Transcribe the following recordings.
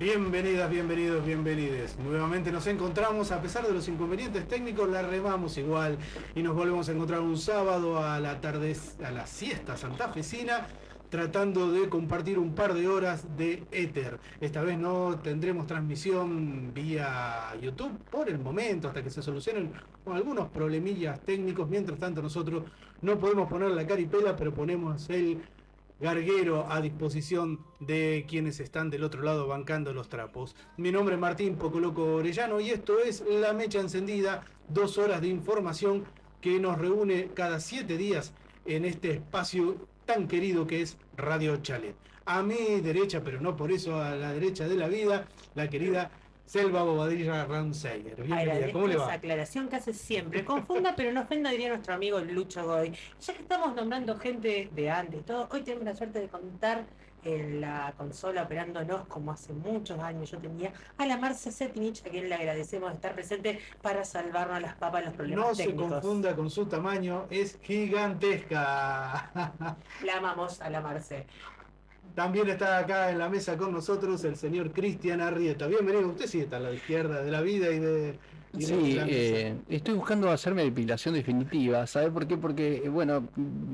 Bienvenidas, bienvenidos, bienvenides. Nuevamente nos encontramos, a pesar de los inconvenientes técnicos, la remamos igual y nos volvemos a encontrar un sábado a la siesta santafesina, tratando de compartir un par de horas de éter. Esta vez no tendremos transmisión vía YouTube por el momento, hasta que se solucionen algunos problemillas técnicos. Mientras tanto, nosotros no podemos poner la caripela, pero ponemos el garguero a disposición de quienes están del otro lado bancando los trapos. Mi nombre es Martín Pocoloco Orellano y esto es La Mecha Encendida, 2 horas de información que nos reúne cada 7 días en este espacio tan querido que es Radio Chalet. A mi derecha, pero no por eso a la derecha de la vida, la querida Selva Bobadilla Ramseyer. Bienvenida, ¿cómo le va? Esa aclaración que hace siempre. Confunda, pero no ofenda, diría nuestro amigo Lucho Godoy. Ya que estamos nombrando gente de antes y todo, hoy tenemos la suerte de contar en la consola operándonos como hace muchos años yo tenía a la Marce Cetinich, a quien le agradecemos de estar presente para salvarnos las papas los problemas técnicos. No se confunda con su tamaño, es gigantesca. La amamos a la Marce. También está acá en la mesa con nosotros el señor Cristian Arrieta. Bienvenido, usted sí está a la izquierda de la vida y de... Sí, estoy buscando hacerme depilación definitiva. ¿Sabe por qué? Porque, bueno,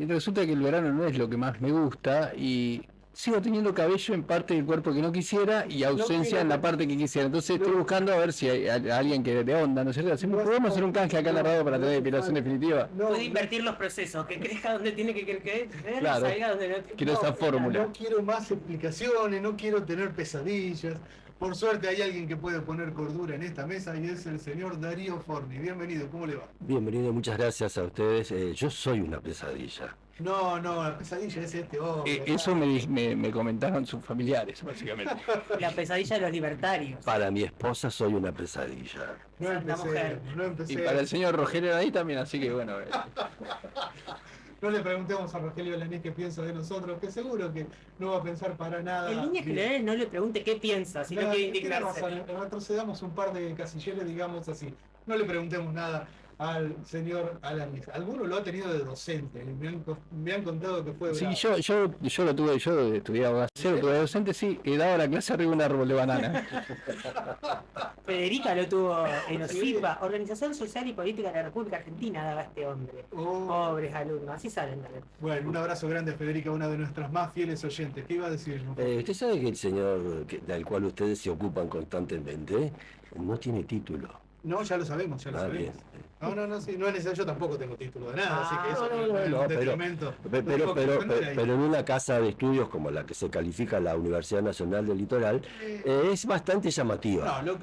resulta que el verano no es lo que más me gusta y sigo teniendo cabello en parte del cuerpo que no quisiera y ausencia en la parte que quisiera. Entonces estoy buscando a ver si hay alguien que de onda, ¿no es cierto? ¿Podemos hacer un canje acá en la radio para tener depilación definitiva? Puede invertir los procesos, que crezca donde tiene que crecer, claro, salga donde no tiene. Quiero esa fórmula. No quiero más explicaciones, no quiero tener pesadillas. Por suerte hay alguien que puede poner cordura en esta mesa y es el señor Darío Forni. Bienvenido, ¿cómo le va? Bienvenido, muchas gracias a ustedes. Yo soy una pesadilla. No, la pesadilla es este hombre. Eso me comentaron sus familiares, básicamente. La pesadilla de los libertarios. Para mi esposa soy una pesadilla. No empecé. Y para el señor Rogelio ahí también, así que bueno. No le preguntemos a Rogelio Lanés qué piensa de nosotros, que seguro que no va a pensar para nada. En líneas generales no le pregunte qué piensa, si no quiere indignarse. Retrocedamos un par de casilleros, digamos así. No le preguntemos nada al señor Alanís. Alguno lo ha tenido de docente, me han contado que fue bravo. Sí, yo lo tuve, yo estudié abogacía, lo tuve de docente, sí, he dado la clase arriba de un árbol de banana. Federica lo tuvo en OSIPA, Organización Social y Política de la República Argentina, daba este hombre. Pobres alumnos, así salen también. Bueno, un abrazo grande a Federica, una de nuestras más fieles oyentes. ¿Qué iba a decir? Usted sabe que el señor del cual ustedes se ocupan constantemente no tiene título. No, ya lo sabemos, sabemos. Bien. No, sí, no es necesario, yo tampoco tengo título de nada, así que eso no, es un detrimento. Pero en una casa de estudios como la que se califica la Universidad Nacional del Litoral, es bastante llamativa. No,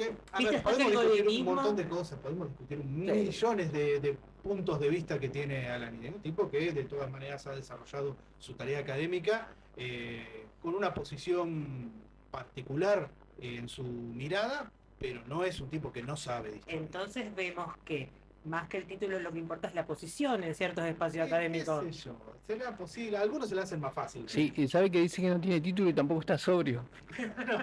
podemos discutir un montón de cosas, podemos discutir millones de puntos de vista que tiene Alan, un tipo que de todas maneras ha desarrollado su tarea académica con una posición particular en su mirada, pero no es un tipo que no sabe distinguir. Entonces vemos que más que el título lo que importa es la posición en ciertos espacios académicos. ¿Qué sé yo? Será posible, a algunos se le hacen más fácil. Sí, y sabe que dice que no tiene título y tampoco está sobrio.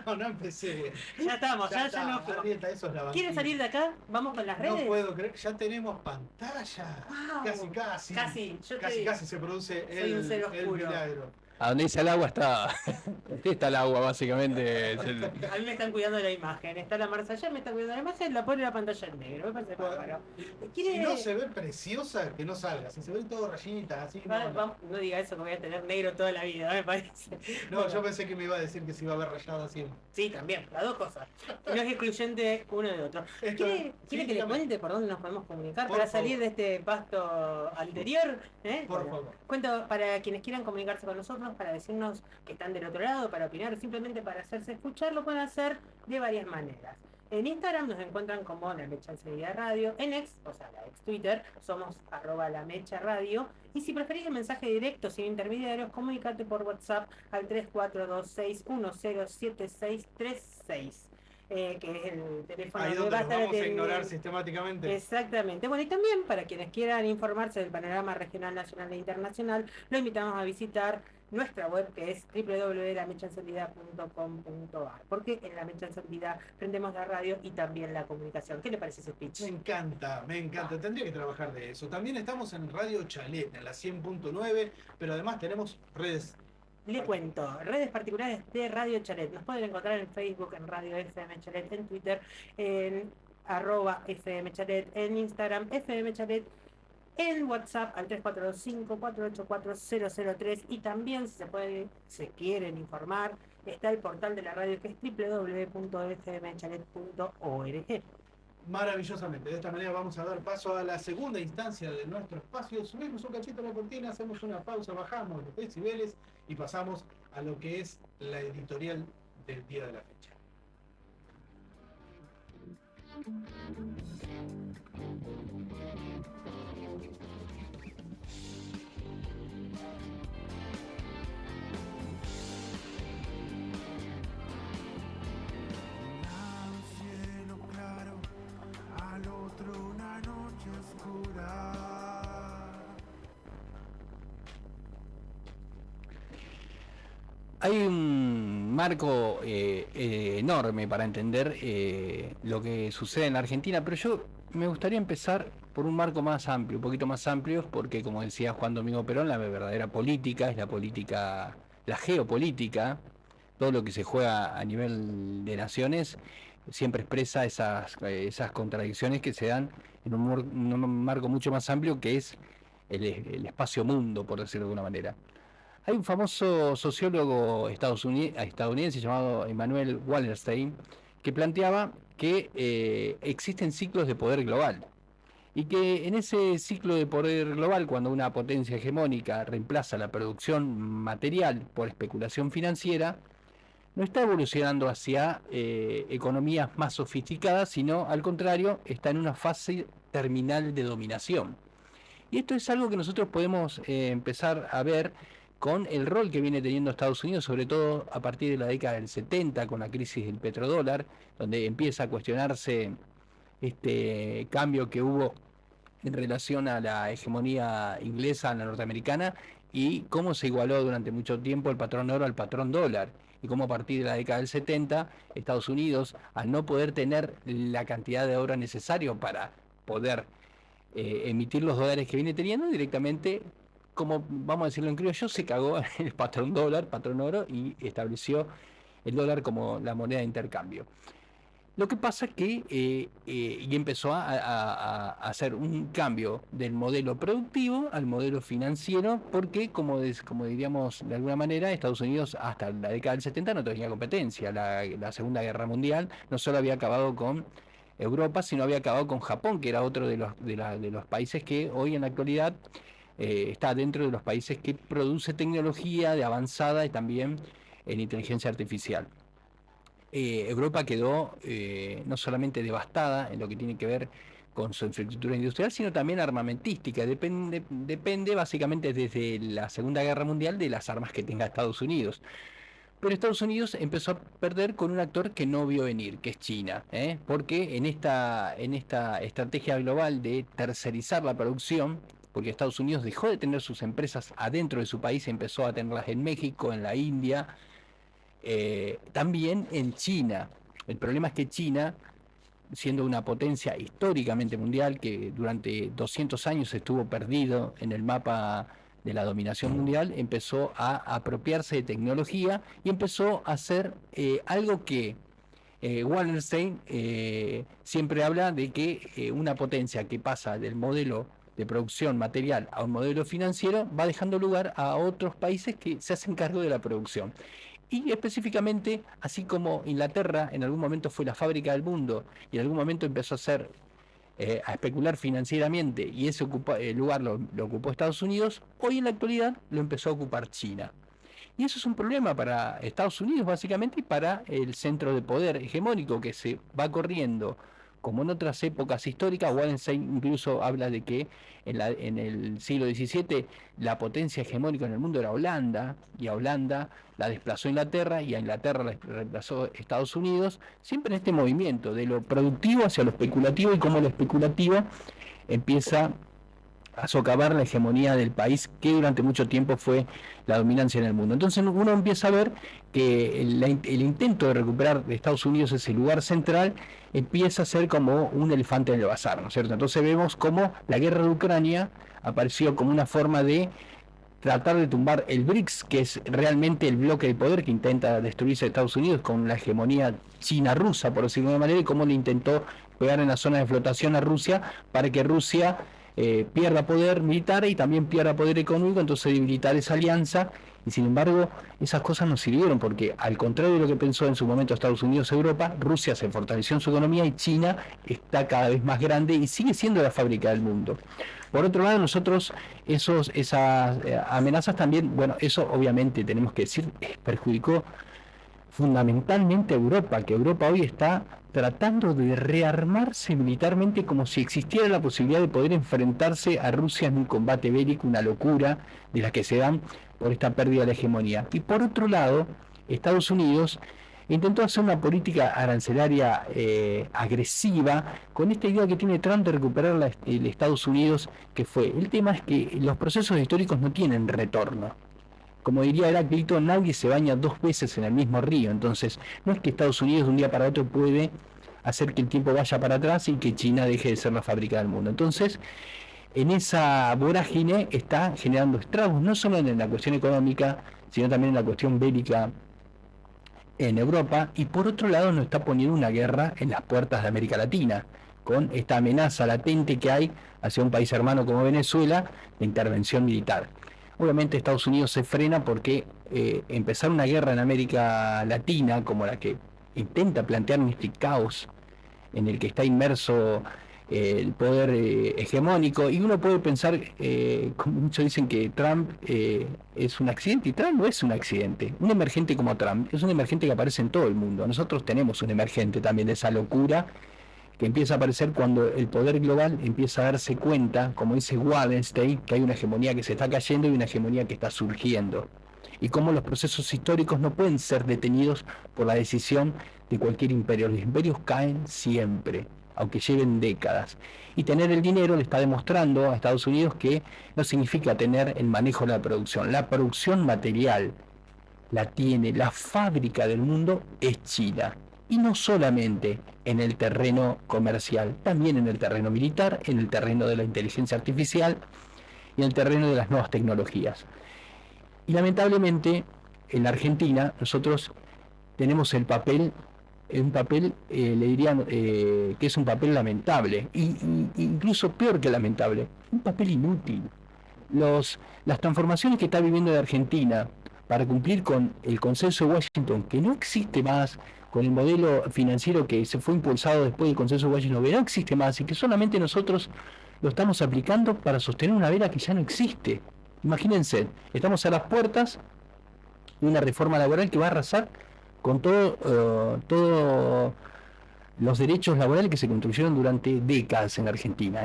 No empecé. Ya estamos, ya no. Arrieta, eso es la ¿Quieren salir de acá? Vamos con las redes. No puedo creer, ya tenemos pantalla. Wow. Casi se produce el milagro. A donde dice el agua está el agua, básicamente. A mí me están cuidando la imagen. Está la Marce allá, me está cuidando la imagen, la pone la pantalla en negro. Me parece bárbaro. Si no se ve preciosa, que no salga. Si se ve todo rayitas, así. No diga eso, que voy a tener negro toda la vida, me parece. No, yo pensé que me iba a decir que se iba a ver rayada así. Sí, también, las dos cosas. No es excluyente uno de otro. ¿Quiere que le cuente por dónde nos podemos comunicar para salir de este pasto anterior? Por favor. Cuento para quienes quieran comunicarse con nosotros, para decirnos que están del otro lado, para opinar, simplemente para hacerse escuchar, lo pueden hacer de varias maneras. En Instagram nos encuentran como La Mecha Encendida Radio, en X, o sea, la ex Twitter, somos @LaMechaRadio, y si preferís el mensaje directo sin intermediarios, comunícate por WhatsApp al 3426107636. Que es el teléfono ahí que donde va a nos estar vamos a ignorar sistemáticamente. Exactamente. Bueno, y también para quienes quieran informarse del panorama regional, nacional e internacional, lo invitamos a visitar nuestra web, que es www.lamechaencendida.com.ar, porque en La Mecha Encendida prendemos la radio y también la comunicación. ¿Qué le parece ese speech? Me encanta. Tendría que trabajar de eso. También estamos en Radio Chalet, en la 100.9, pero además tenemos redes Le cuento, redes particulares de Radio Chalet. Nos pueden encontrar en Facebook, en Radio FM Chalet, en Twitter, en @FM Chalet, en Instagram, FM Chalet, en WhatsApp al 3425-484-003 y también si se quieren informar, está el portal de la radio que es www.fmchalet.org. Maravillosamente. De esta manera vamos a dar paso a la segunda instancia de nuestro espacio. Subimos un cachito a la cortina, hacemos una pausa, bajamos los decibeles y pasamos a lo que es la editorial del día de la fecha. Hay un marco enorme para entender lo que sucede en la Argentina, pero yo me gustaría empezar por un marco más amplio, un poquito más amplio, porque como decía Juan Domingo Perón, la verdadera política es la política, la geopolítica, todo lo que se juega a nivel de naciones siempre expresa esas contradicciones que se dan en un marco mucho más amplio que es el espacio mundo, por decirlo de alguna manera. Hay un famoso sociólogo estadounidense llamado Emanuel Wallerstein que planteaba que existen ciclos de poder global y que en ese ciclo de poder global, cuando una potencia hegemónica reemplaza la producción material por especulación financiera, no está evolucionando hacia economías más sofisticadas, sino al contrario, está en una fase terminal de dominación. Y esto es algo que nosotros podemos empezar a ver con el rol que viene teniendo Estados Unidos, sobre todo a partir de la década del 70, con la crisis del petrodólar, donde empieza a cuestionarse este cambio que hubo en relación a la hegemonía inglesa, a la norteamericana, y cómo se igualó durante mucho tiempo el patrón oro al patrón dólar, y cómo a partir de la década del 70, Estados Unidos, al no poder tener la cantidad de oro necesario para poder emitir los dólares que viene teniendo, directamente, como vamos a decirlo en criollo, se cagó el patrón dólar, patrón oro, y estableció el dólar como la moneda de intercambio. Lo que pasa es que y empezó a hacer un cambio del modelo productivo al modelo financiero, porque como diríamos de alguna manera, Estados Unidos hasta la década del 70 no tenía competencia. La Segunda Guerra Mundial no solo había acabado con Europa, sino había acabado con Japón, que era otro de los países que hoy en la actualidad está dentro de los países que produce tecnología de avanzada y también en inteligencia artificial. Europa quedó no solamente devastada en lo que tiene que ver con su infraestructura industrial, sino también armamentística. Depende básicamente desde la Segunda Guerra Mundial de las armas que tenga Estados Unidos. Pero Estados Unidos empezó a perder con un actor que no vio venir, que es China, porque en esta estrategia global de tercerizar la producción, porque Estados Unidos dejó de tener sus empresas adentro de su país, empezó a tenerlas en México, en la India, también en China. El problema es que China, siendo una potencia históricamente mundial, que durante 200 años estuvo perdido en el mapa de la dominación mundial, empezó a apropiarse de tecnología y empezó a hacer algo que Wallerstein siempre habla de que una potencia que pasa del modelo de producción material a un modelo financiero va dejando lugar a otros países que se hacen cargo de la producción. Y específicamente, así como Inglaterra en algún momento fue la fábrica del mundo y en algún momento empezó a especular financieramente, y ese lugar lo ocupó Estados Unidos, hoy en la actualidad lo empezó a ocupar China. Y eso es un problema para Estados Unidos básicamente y para el centro de poder hegemónico que se va corriendo. Como en otras épocas históricas, Wallenstein incluso habla de que en el siglo XVII la potencia hegemónica en el mundo era Holanda, y a Holanda la desplazó Inglaterra, y a Inglaterra la reemplazó Estados Unidos, siempre en este movimiento de lo productivo hacia lo especulativo, y cómo lo especulativo empieza a socavar la hegemonía del país que durante mucho tiempo fue la dominancia en el mundo. Entonces uno empieza a ver que el intento de recuperar de Estados Unidos ese lugar central empieza a ser como un elefante en el bazar, ¿no es cierto? Entonces vemos cómo la guerra de Ucrania apareció como una forma de tratar de tumbar el BRICS, que es realmente el bloque de poder que intenta destruirse a Estados Unidos con la hegemonía china-rusa, por decirlo de una manera, y cómo le intentó pegar en la zona de flotación a Rusia para que Rusia pierda poder militar y también pierda poder económico, entonces debilitar esa alianza. Y sin embargo, esas cosas no sirvieron porque, al contrario de lo que pensó en su momento Estados Unidos y Europa, Rusia se fortaleció en su economía y China está cada vez más grande y sigue siendo la fábrica del mundo. Por otro lado, nosotros esas amenazas también, bueno, eso obviamente tenemos que decir, perjudicó fundamentalmente a Europa, que Europa hoy está tratando de rearmarse militarmente como si existiera la posibilidad de poder enfrentarse a Rusia en un combate bélico, una locura de la que se dan por esta pérdida de la hegemonía. Y por otro lado, Estados Unidos intentó hacer una política arancelaria agresiva con esta idea que tiene Trump de recuperar el Estados Unidos que fue. El tema es que los procesos históricos no tienen retorno. Como diría Heráclito, nadie se baña 2 veces en el mismo río. Entonces, no es que Estados Unidos de un día para otro puede hacer que el tiempo vaya para atrás y que China deje de ser la fábrica del mundo. Entonces, en esa vorágine está generando estragos, no solo en la cuestión económica, sino también en la cuestión bélica en Europa, y por otro lado nos está poniendo una guerra en las puertas de América Latina, con esta amenaza latente que hay hacia un país hermano como Venezuela de intervención militar. Obviamente Estados Unidos se frena porque empezar una guerra en América Latina, como la que intenta plantear en este caos en el que está inmerso el poder hegemónico, y uno puede pensar, como muchos dicen que Trump es un accidente, y Trump no es un accidente. Un emergente como Trump es un emergente que aparece en todo el mundo. Nosotros tenemos un emergente también de esa locura que empieza a aparecer cuando el poder global empieza a darse cuenta, como dice Wallenstein, que hay una hegemonía que se está cayendo y una hegemonía que está surgiendo, y cómo los procesos históricos no pueden ser detenidos por la decisión de cualquier imperio. Los imperios caen siempre, aunque lleven décadas. Y tener el dinero le está demostrando a Estados Unidos que no significa tener el manejo de la producción. La producción material la tiene, la fábrica del mundo es China. Y no solamente en el terreno comercial, también en el terreno militar, en el terreno de la inteligencia artificial y en el terreno de las nuevas tecnologías. Y lamentablemente en la Argentina nosotros tenemos un papel, le dirían que es un papel lamentable, y incluso peor que lamentable, un papel inútil. Las transformaciones que está viviendo la Argentina para cumplir con el consenso de Washington, que no existe más, con el modelo financiero que se fue impulsado después del consenso de Washington, que no existe más y que solamente nosotros lo estamos aplicando para sostener una vela que ya no existe. Imagínense, estamos a las puertas de una reforma laboral que va a arrasar con todos los derechos laborales que se construyeron durante décadas en la Argentina.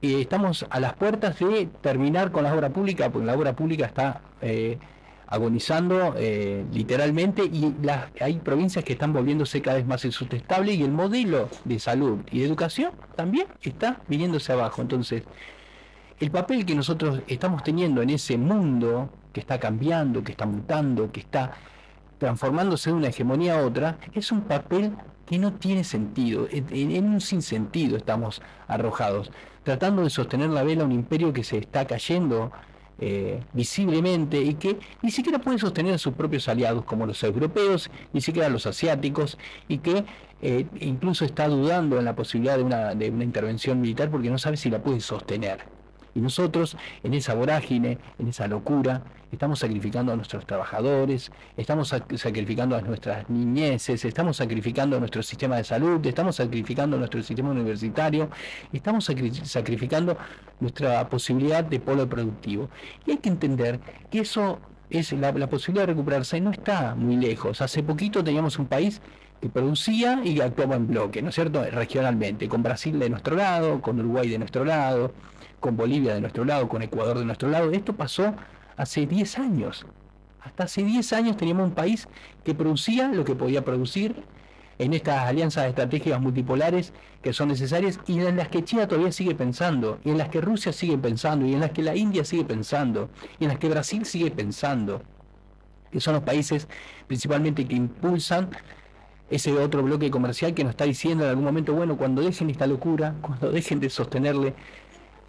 Estamos a las puertas de terminar con la obra pública, porque la obra pública está agonizando literalmente, y hay provincias que están volviéndose cada vez más insustentables, y el modelo de salud y de educación también está viniéndose abajo. Entonces, el papel que nosotros estamos teniendo en ese mundo que está cambiando, que está mutando, que está transformándose de una hegemonía a otra, es un papel que no tiene sentido. En un sinsentido estamos arrojados, tratando de sostener la vela a un imperio que se está cayendo visiblemente, y que ni siquiera puede sostener a sus propios aliados como los europeos, ni siquiera a los asiáticos, y que incluso está dudando en la posibilidad de una intervención militar porque no sabe si la puede sostener. Y nosotros, en esa vorágine, en esa locura, estamos sacrificando a nuestros trabajadores, estamos sacrificando a nuestras niñeces, estamos sacrificando a nuestro sistema de salud, estamos sacrificando a nuestro sistema universitario, estamos sacrificando nuestra posibilidad de polo productivo. Y hay que entender que eso es la posibilidad de recuperarse, no está muy lejos. Hace poquito teníamos un país que producía y actuaba en bloque, ¿no es cierto?, regionalmente, con Brasil de nuestro lado, con Uruguay de nuestro lado, con Bolivia de nuestro lado, con Ecuador de nuestro lado. Esto pasó hace 10 años. Hasta hace 10 años teníamos un país que producía lo que podía producir en estas alianzas estratégicas multipolares que son necesarias, y en las que China todavía sigue pensando, y en las que Rusia sigue pensando, y en las que la India sigue pensando, y en las que Brasil sigue pensando, que son los países principalmente que impulsan ese otro bloque comercial que nos está diciendo en algún momento, bueno, cuando dejen esta locura, cuando dejen de sostenerle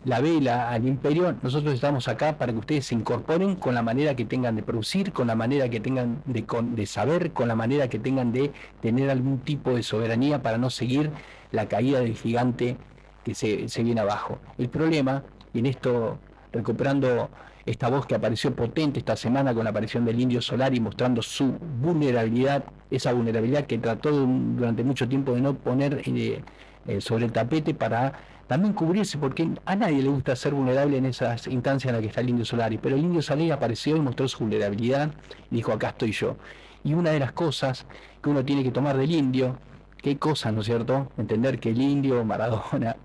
la vela al imperio, nosotros estamos acá para que ustedes se incorporen con la manera que tengan de producir, con la manera que tengan de saber, con la manera que tengan de tener algún tipo de soberanía para no seguir la caída del gigante que se viene abajo. El problema, y en esto recuperando esta voz que apareció potente esta semana con la aparición del Indio Solari mostrando su vulnerabilidad, esa vulnerabilidad que trató durante mucho tiempo de no poner sobre el tapete para también cubrirse, porque a nadie le gusta ser vulnerable en esas instancias en las que está el Indio Solari, pero el Indio Solari apareció y mostró su vulnerabilidad y dijo, acá estoy yo. Y una de las cosas que uno tiene que tomar del Indio, qué cosas, ¿no es cierto? Entender que el Indio, Maradona,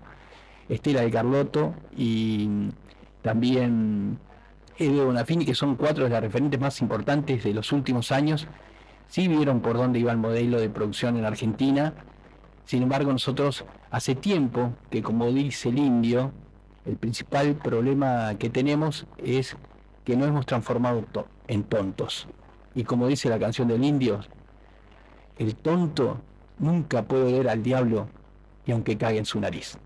Estela de Carlotto y también Edo Bonafini, que son 4 de las referentes más importantes de los últimos años, sí vieron por dónde iba el modelo de producción en Argentina. Sin embargo, nosotros hace tiempo que, como dice el Indio, el principal problema que tenemos es que nos hemos transformado en tontos. Y como dice la canción del Indio, el tonto nunca puede ver al diablo y aunque cague en su nariz.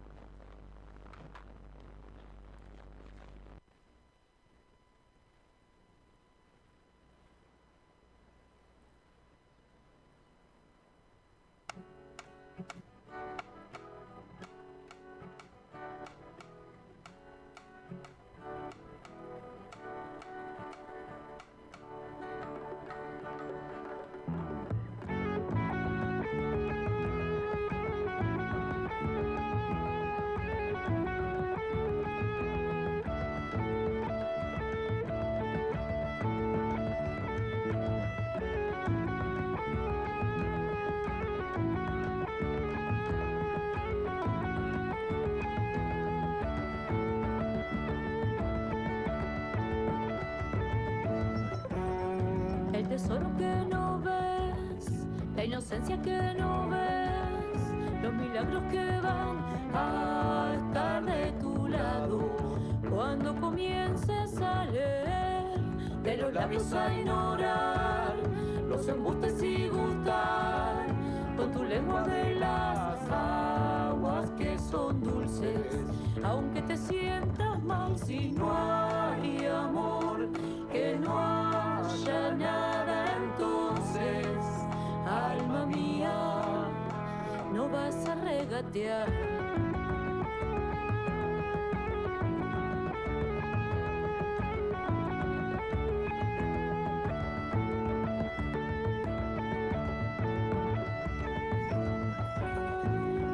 El tesoro que no ves, la inocencia que no ves, los milagros que van a estar de tu lado. Cuando comiences a leer, de los labios a ignorar los embustes y gustar con tu lengua de las aguas que son dulces. Aunque te sientas mal, si no hay amor, que no haya nada, entonces, alma mía, no vas a regatear.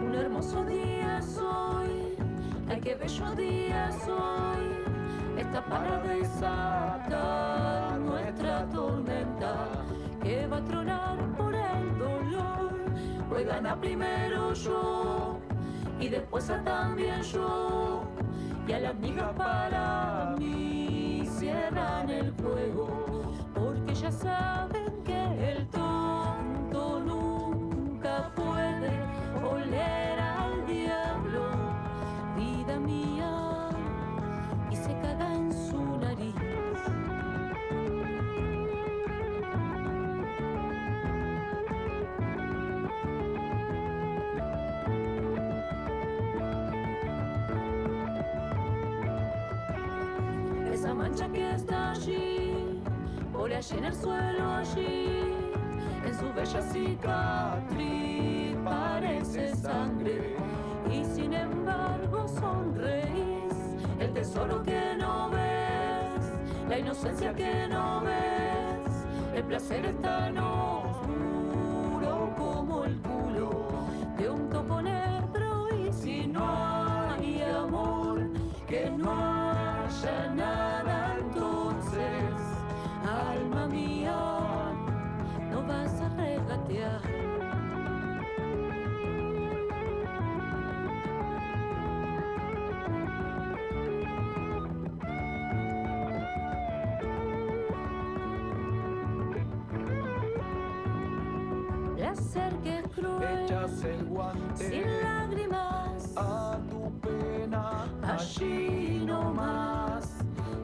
Un hermoso día es hoy, ay qué bello día es hoy, está para desatar nuestra tormenta que va a tronar por el dolor. Hoy gana primero yo y después también yo, y a las migas para mí cierran el juego, porque ya saben que el tonto nunca puede oler al diablo, vida mía, y se caga en su nariz. Esa mancha que está allí, por allí en el suelo allí, en su bella cicatriz parece sangre, y sin embargo sonreís. El tesoro que no ves, la inocencia que no ves, el placer es tan oscuro como el culo de un topo negro. Y si no hay amor, que no haya nada, entonces, alma mía, no vas a regatear. Placer que es cruel, Echas el guante sin lágrimas, a tu pena. allí no más.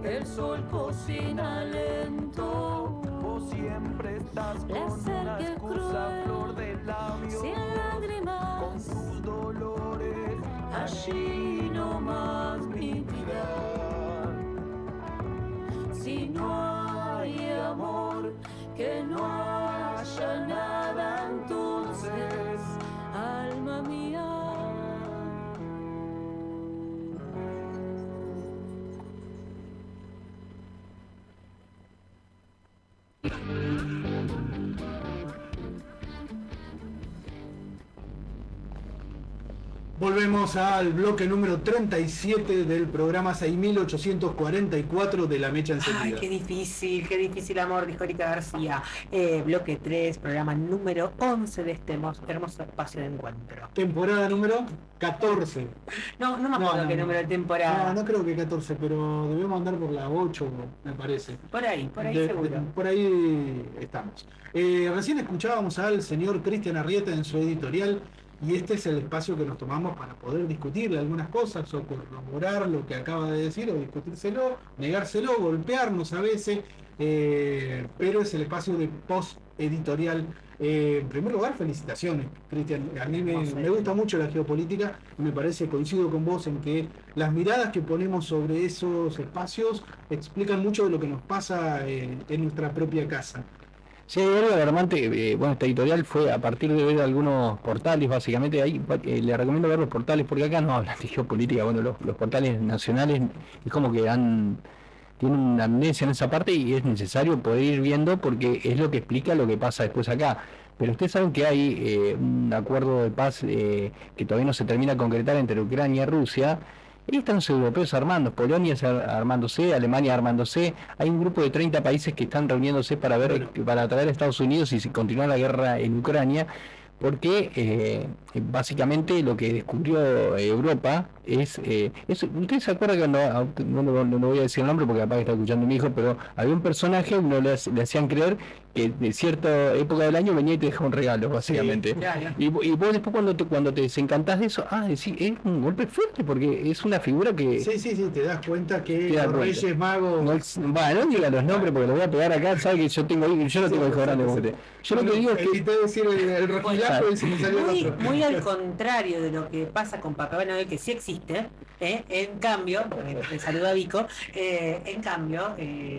El sol cocina lento, Vos siempre estás con placer una que es excusa, cruel, flor de labio, sin con lágrimas, tus dolores. allí no más. Mi amor, que no haya nada entonces, alma mía. Volvemos al bloque número 37 del programa 6844 de La Mecha Encendida. Ay, qué difícil amor, dijo Erika García. Bloque 3, programa número 11 de este hermoso espacio de encuentro. Temporada número 14. No me acuerdo qué número de temporada. No creo que 14, pero debemos andar por la 8, me parece. Por ahí seguro. Por ahí estamos. Recién escuchábamos al señor Cristian Arrieta en su editorial, y este es el espacio que nos tomamos para poder discutirle algunas cosas o corroborar lo que acaba de decir, o discutírselo, negárselo, golpearnos a veces, pero es el espacio de post-editorial. En primer lugar, felicitaciones, Cristian. A mí me gusta mucho la geopolítica y me parece, coincido con vos en que las miradas que ponemos sobre esos espacios explican mucho de lo que nos pasa en nuestra propia casa. Sí, hay algo alarmante. Bueno, esta editorial fue a partir de ver algunos portales, básicamente. Ahí le recomiendo ver los portales, porque acá no hablan de geopolítica. Bueno, los portales nacionales es como que tienen una amnesia en esa parte, y es necesario poder ir viendo, porque es lo que explica lo que pasa después acá. Pero ustedes saben que hay un acuerdo de paz que todavía no se termina de concretar entre Ucrania y Rusia. Ahí están los europeos armando, Polonia armándose, Alemania armándose. Hay un grupo de 30 países que están reuniéndose para atraer a Estados Unidos y si continuar la guerra en Ucrania, porque básicamente lo que descubrió Europa es ¿ustedes se acuerdan que no voy a decir el nombre porque capaz que está escuchando mi hijo, pero había un personaje, uno le hacían creer que de cierta época del año venía y te dejaba un regalo, básicamente? Sí, claro. Y vos después cuando te desencantás de eso, decís, es un golpe fuerte, porque es una figura que... Sí, te das cuenta que los Reyes Magos... No diga los nombres porque lo voy a pegar acá, sabe que yo no tengo hijos grandes como usted. Yo lo que digo es que... Evité decir el rojilazo y se me salió el otro. Muy al contrario de lo que pasa con Papá Noel, que sí existe, en cambio, le saludo a Vico, en cambio,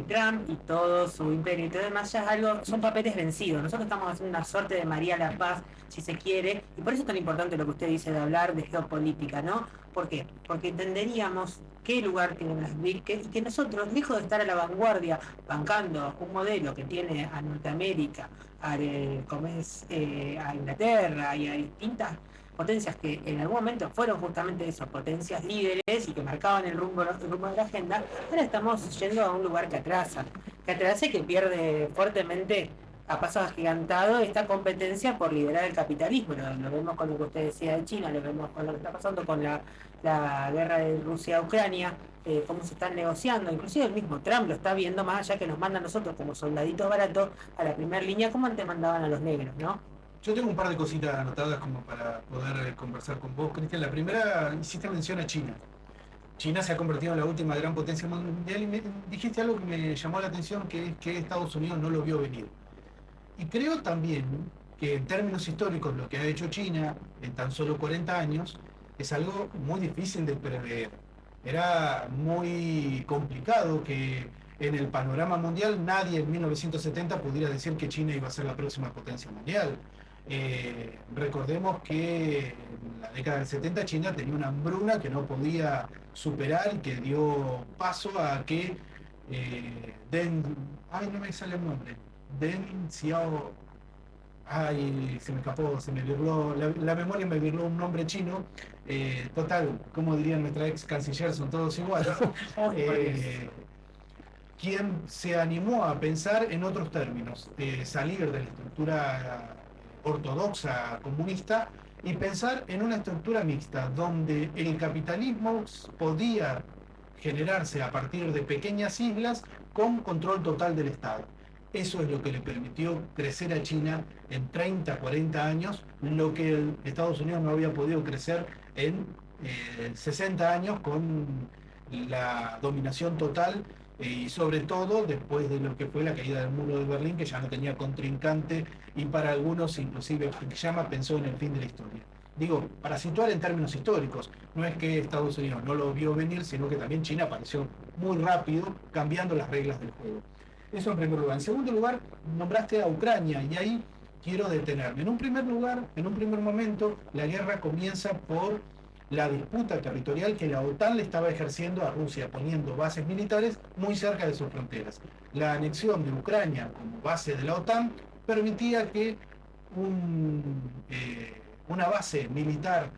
Trump y todo su imperio y todo demás ya es algo, son papeles vencidos. Nosotros estamos haciendo una suerte de María la Paz, si se quiere, y por eso es tan importante lo que usted dice de hablar de geopolítica, ¿no? ¿Por qué? Porque entenderíamos qué lugar tienen las BRICS, y que nosotros, lejos de estar a la vanguardia, bancando un modelo que tiene a Norteamérica, a Inglaterra y a distintas potencias que en algún momento fueron justamente esas potencias líderes y que marcaban el rumbo de la agenda, ahora estamos yendo a un lugar que atrasa y que pierde fuertemente a pasos agigantados esta competencia por liderar el capitalismo. Lo vemos con lo que usted decía de China, lo vemos con lo que está pasando con la guerra de Rusia a Ucrania, cómo se están negociando. Inclusive el mismo Trump lo está viendo, más allá que nos manda a nosotros como soldaditos baratos a la primera línea, como antes mandaban a los negros, ¿no? Yo tengo un par de cositas anotadas como para poder conversar con vos, Cristian. La primera, hiciste mención a China. China se ha convertido en la última gran potencia mundial y me dijiste algo que me llamó la atención, que es que Estados Unidos no lo vio venir. Y creo también que en términos históricos lo que ha hecho China en tan solo 40 años es algo muy difícil de prever. Era muy complicado que en el panorama mundial nadie en 1970 pudiera decir que China iba a ser la próxima potencia mundial. Recordemos que en la década del 70 China tenía una hambruna que no podía superar y que dio paso a que no me sale el nombre. Deng Xiao, se me escapó, se me virló, la memoria me virló un nombre chino. Total, como diría nuestra ex canciller, son todos iguales. Quien se animó a pensar en otros términos, salir de la estructura ortodoxa comunista y pensar en una estructura mixta, donde el capitalismo podía generarse a partir de pequeñas islas con control total del Estado. Eso es lo que le permitió crecer a China en 30, 40 años, lo que Estados Unidos no había podido crecer en 60 años con la dominación total y sobre todo después de lo que fue la caída del muro de Berlín, que ya no tenía contrincante y para algunos inclusive Fukuyama pensó en el fin de la historia. Digo, para situar en términos históricos, no es que Estados Unidos no lo vio venir, sino que también China apareció muy rápido cambiando las reglas del juego. Eso en primer lugar. En segundo lugar, nombraste a Ucrania y ahí quiero detenerme. En un primer lugar, en un primer momento, la guerra comienza por la disputa territorial que la OTAN le estaba ejerciendo a Rusia, poniendo bases militares muy cerca de sus fronteras. La anexión de Ucrania como base de la OTAN permitía que una base militar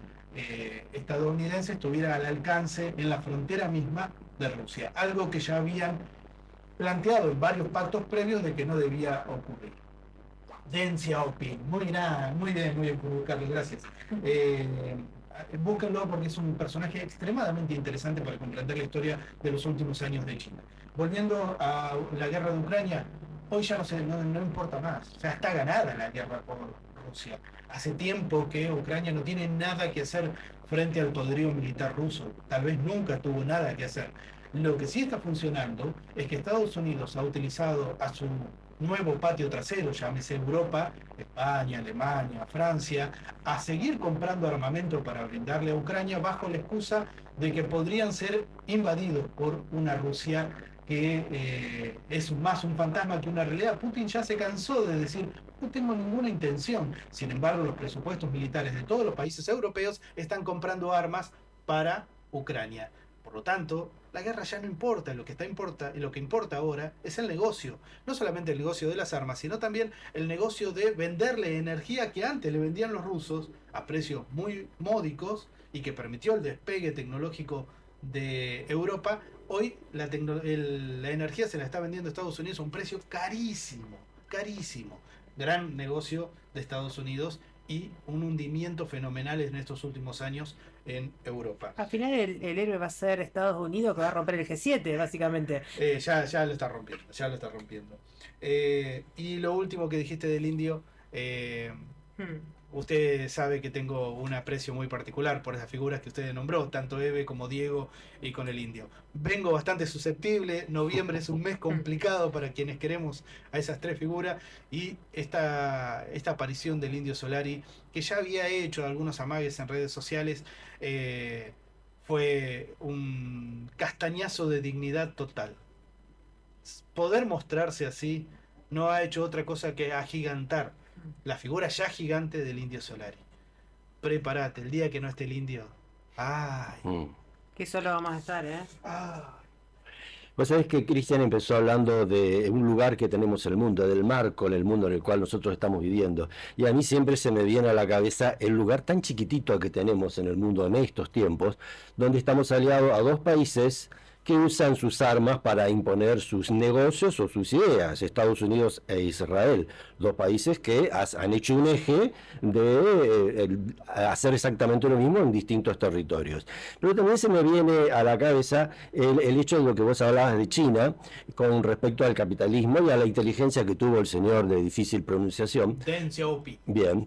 estadounidense estuviera al alcance en la frontera misma de Rusia, algo que ya habían planteado en varios pactos previos de que no debía ocurrir. Deng Xiaoping, muy bien, Carlos, gracias. Búsquenlo porque es un personaje extremadamente interesante para comprender la historia de los últimos años de China. Volviendo a la guerra de Ucrania, hoy ya no importa más, o sea, está ganada la guerra por Rusia. Hace tiempo que Ucrania no tiene nada que hacer frente al poderío militar ruso, tal vez nunca tuvo nada que hacer. Lo que sí está funcionando es que Estados Unidos ha utilizado a su nuevo patio trasero, llámese Europa, España, Alemania, Francia, a seguir comprando armamento para brindarle a Ucrania bajo la excusa de que podrían ser invadidos por una Rusia que es más un fantasma que una realidad. Putin ya se cansó de decir, no tengo ninguna intención. Sin embargo, los presupuestos militares de todos los países europeos están comprando armas para Ucrania. Por lo tanto, la guerra ya no importa, lo que importa ahora es el negocio, no solamente el negocio de las armas, sino también el negocio de venderle energía que antes le vendían los rusos a precios muy módicos y que permitió el despegue tecnológico de Europa. Hoy la energía se la está vendiendo Estados Unidos a un precio carísimo. Gran negocio de Estados Unidos y un hundimiento fenomenal en estos últimos años en Europa. Al final el héroe va a ser Estados Unidos, que va a romper el G7, básicamente. Ya lo está rompiendo. Y lo último que dijiste del indio, usted sabe que tengo un aprecio muy particular por esas figuras que usted nombró, tanto Eve como Diego y con el indio. Vengo bastante susceptible, noviembre es un mes complicado para quienes queremos a esas tres figuras, y esta aparición del Indio Solari, que ya había hecho algunos amagues en redes sociales, fue un castañazo de dignidad total. Poder mostrarse así no ha hecho otra cosa que agigantar la figura ya gigante del Indio Solari. Prepárate, el día que no esté el indio. ¡Ay! Que solo vamos a estar, ¿eh? ¡Ay! Vos sabés que Cristian empezó hablando de un lugar que tenemos en el mundo, del marco en el mundo en el cual nosotros estamos viviendo. Y a mí siempre se me viene a la cabeza el lugar tan chiquitito que tenemos en el mundo en estos tiempos, donde estamos aliados a dos países que usan sus armas para imponer sus negocios o sus ideas, Estados Unidos e Israel, dos países que han hecho un eje de hacer exactamente lo mismo en distintos territorios. Pero también se me viene a la cabeza el hecho de lo que vos hablabas de China con respecto al capitalismo y a la inteligencia que tuvo el señor de difícil pronunciación. Deng Xiaoping. Bien.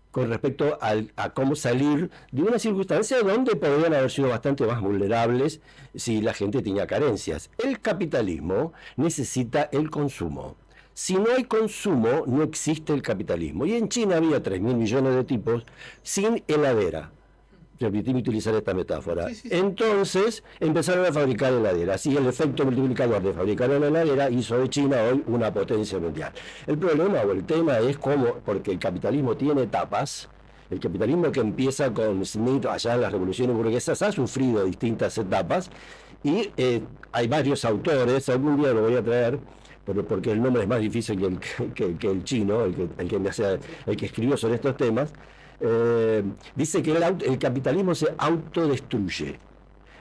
Con respecto a cómo salir de una circunstancia donde podrían haber sido bastante más vulnerables si la gente tenía carencias. El capitalismo necesita el consumo. Si no hay consumo, no existe el capitalismo. Y en China había 3.000 millones de tipos sin heladera. Permitíme utilizar esta metáfora. Sí. Entonces empezaron a fabricar heladeras y el efecto multiplicador de fabricar una heladera hizo de China hoy una potencia mundial. El problema o el tema es cómo, porque el capitalismo tiene etapas, el capitalismo que empieza con Smith allá en las revoluciones burguesas ha sufrido distintas etapas y hay varios autores, algún día lo voy a traer, pero porque el nombre es más difícil que el chino, el que escribió sobre estos temas. Dice que el capitalismo se autodestruye.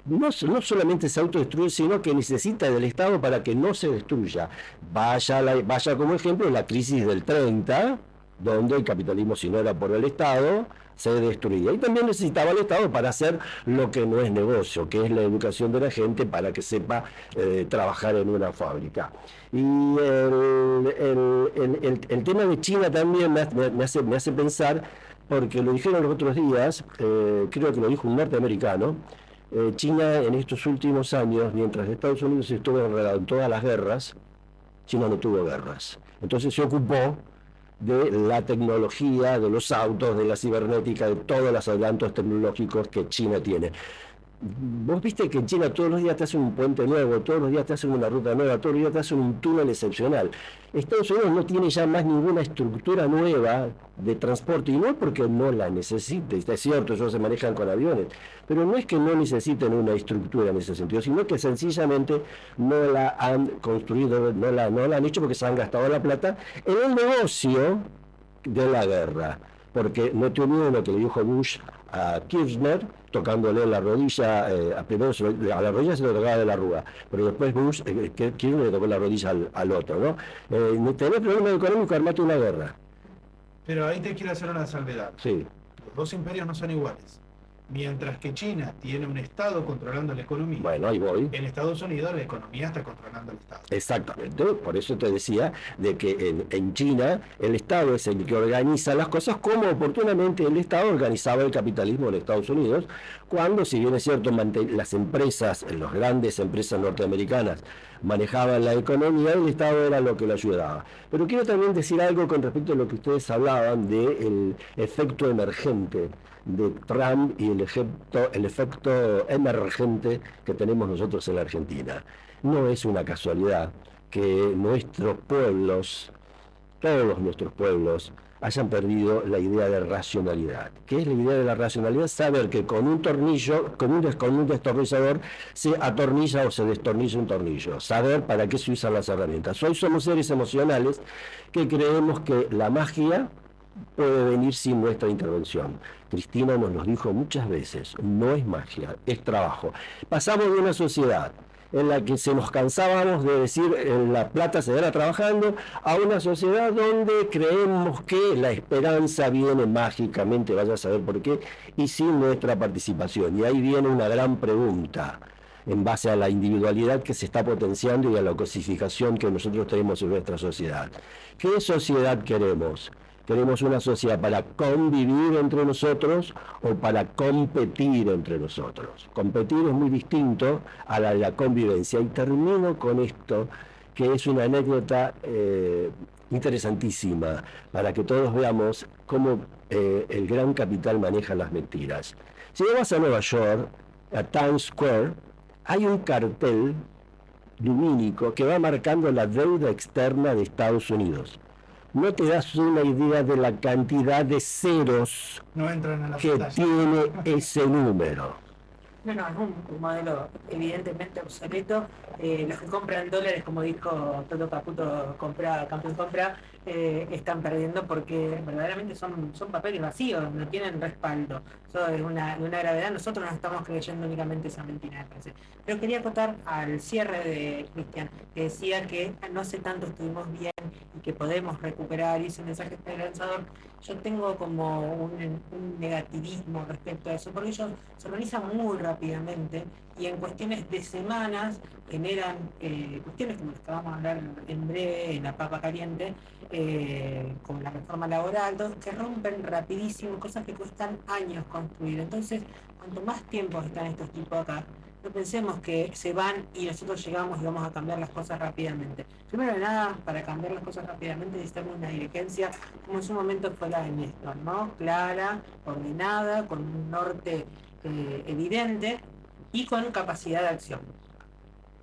No solamente se autodestruye, sino que necesita del Estado para que no se destruya. Vaya como ejemplo la crisis del 30, donde el capitalismo, si no era por el Estado, se destruía. Y también necesitaba el Estado para hacer lo que no es negocio, que es la educación de la gente para que sepa trabajar en una fábrica. Y el tema de China también me hace pensar, porque lo dijeron los otros días, creo que lo dijo un norteamericano, China en estos últimos años, mientras Estados Unidos estuvo enredado en todas las guerras, China no tuvo guerras. Entonces se ocupó de la tecnología, de los autos, de la cibernética, de todos los adelantos tecnológicos que China tiene. Vos viste que en China todos los días te hacen un puente nuevo, todos los días te hacen una ruta nueva, todos los días te hacen un túnel excepcional. Estados Unidos no tiene ya más ninguna estructura nueva de transporte, y no es porque no la necesite, es cierto, ellos se manejan con aviones, pero no es que no necesiten una estructura en ese sentido, sino que sencillamente no la han construido, no la han hecho porque se han gastado la plata en el negocio de la guerra. Porque no te olvides lo que le dijo Bush a Kirchner, tocándole la rodilla, primero a la rodilla se lo tocaba de la Rúa, pero después Bush, Kirchner le tocó la rodilla al otro, ¿no? Tenés problemas económicos, armate una guerra. Pero ahí te quiero hacer una salvedad. Sí. Los dos imperios no son iguales. Mientras que China tiene un Estado controlando la economía, Bueno, ahí voy. en Estados Unidos la economía está controlando el Estado. Exactamente, por eso te decía de que en China el Estado es el que organiza las cosas como oportunamente el Estado organizaba el capitalismo en Estados Unidos, cuando, si bien es cierto, las empresas, las grandes empresas norteamericanas manejaban la economía, el Estado era lo que lo ayudaba. Pero quiero también decir algo con respecto a lo que ustedes hablaban del efecto emergente de Trump y el efecto emergente que tenemos nosotros en la Argentina. No es una casualidad que nuestros pueblos, todos nuestros pueblos, hayan perdido la idea de racionalidad. ¿Qué es la idea de la racionalidad? Saber que con un tornillo, con un destornillador, se atornilla o se destornilla un tornillo. Saber para qué se usan las herramientas. Hoy somos seres emocionales que creemos que la magia puede venir sin nuestra intervención. Cristina nos lo dijo muchas veces, no es magia, es trabajo. Pasamos de una sociedad en la que se nos cansábamos de decir la plata se gana trabajando, a una sociedad donde creemos que la esperanza viene mágicamente, vaya a saber por qué, y sin nuestra participación. Y ahí viene una gran pregunta, en base a la individualidad que se está potenciando y a la cosificación que nosotros tenemos en nuestra sociedad. ¿Qué sociedad queremos? ¿Queremos una sociedad para convivir entre nosotros o para competir entre nosotros? Competir es muy distinto a la convivencia. Y termino con esto, que es una anécdota interesantísima, para que todos veamos cómo el gran capital maneja las mentiras. Si vas a Nueva York, a Times Square, hay un cartel lumínico que va marcando la deuda externa de Estados Unidos. No te das una idea de la cantidad de ceros No entran a la que pantalla. tiene ese número. No, es un modelo evidentemente obsoleto. Los que compran dólares, como dijo Toto Caputo, campeón compra, están perdiendo porque verdaderamente son papeles vacíos, no tienen respaldo. Eso es una gravedad. Nosotros no estamos creyendo únicamente esa mentira, me parece. Pero quería acotar al cierre de Cristian, que decía que no hace tanto estuvimos bien y que podemos recuperar, y ese mensaje esperanzador. Yo tengo como un negativismo respecto a eso, porque ellos se organizan muy rápidamente y en cuestiones de semanas generan cuestiones como las que vamos a hablar en breve en la papa caliente, como la reforma laboral, que rompen rapidísimo cosas que cuestan años construir. Entonces, cuanto más tiempo están estos tipos acá, no pensemos que se van y nosotros llegamos y vamos a cambiar las cosas rápidamente. Primero de nada, para cambiar las cosas rápidamente necesitamos una dirigencia, como en su momento fue la de Néstor, ¿no? Clara, ordenada, con un norte evidente y con capacidad de acción.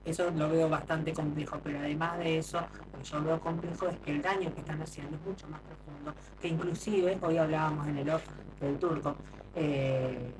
Eso lo veo bastante complejo, pero además de eso, lo que yo veo complejo es que el daño que están haciendo es mucho más profundo, que inclusive, hoy hablábamos en el off del Turco,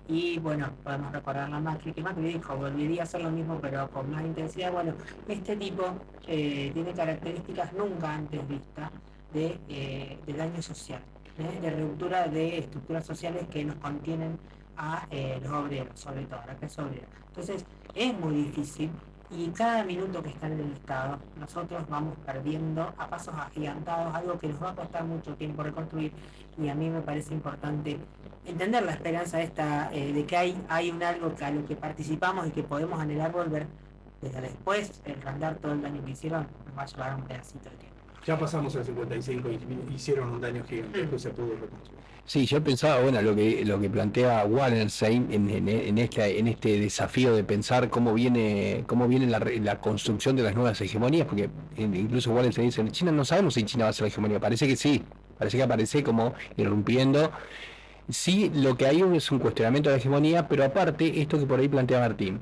y bueno, podemos recordar la Macri, que Macri dijo, volvería a hacer lo mismo pero con más intensidad. Bueno, este tipo tiene características nunca antes vistas de daño social, de ruptura de estructuras sociales que nos contienen a los obreros, sobre todo a la clase obrera. Entonces, es muy difícil. Y cada minuto que están en el Estado, nosotros vamos perdiendo a pasos agigantados, algo que nos va a costar mucho tiempo reconstruir. Y a mí me parece importante entender la esperanza esta, de que hay un algo que a lo que participamos y que podemos anhelar volver, desde después, el andar todo el daño que hicieron, nos va a llevar un pedacito de tiempo. Ya pasamos el 55 y hicieron un daño gigantesco y se pudo reconstruir. Sí, yo pensaba, bueno, lo que plantea Wallenstein en este desafío de pensar cómo viene la construcción de las nuevas hegemonías, porque incluso Wallenstein dice, en China no sabemos si China va a ser la hegemonía, parece que sí, parece que aparece como irrumpiendo Sí, lo que hay es un cuestionamiento de la hegemonía, pero aparte, esto que por ahí plantea Martín.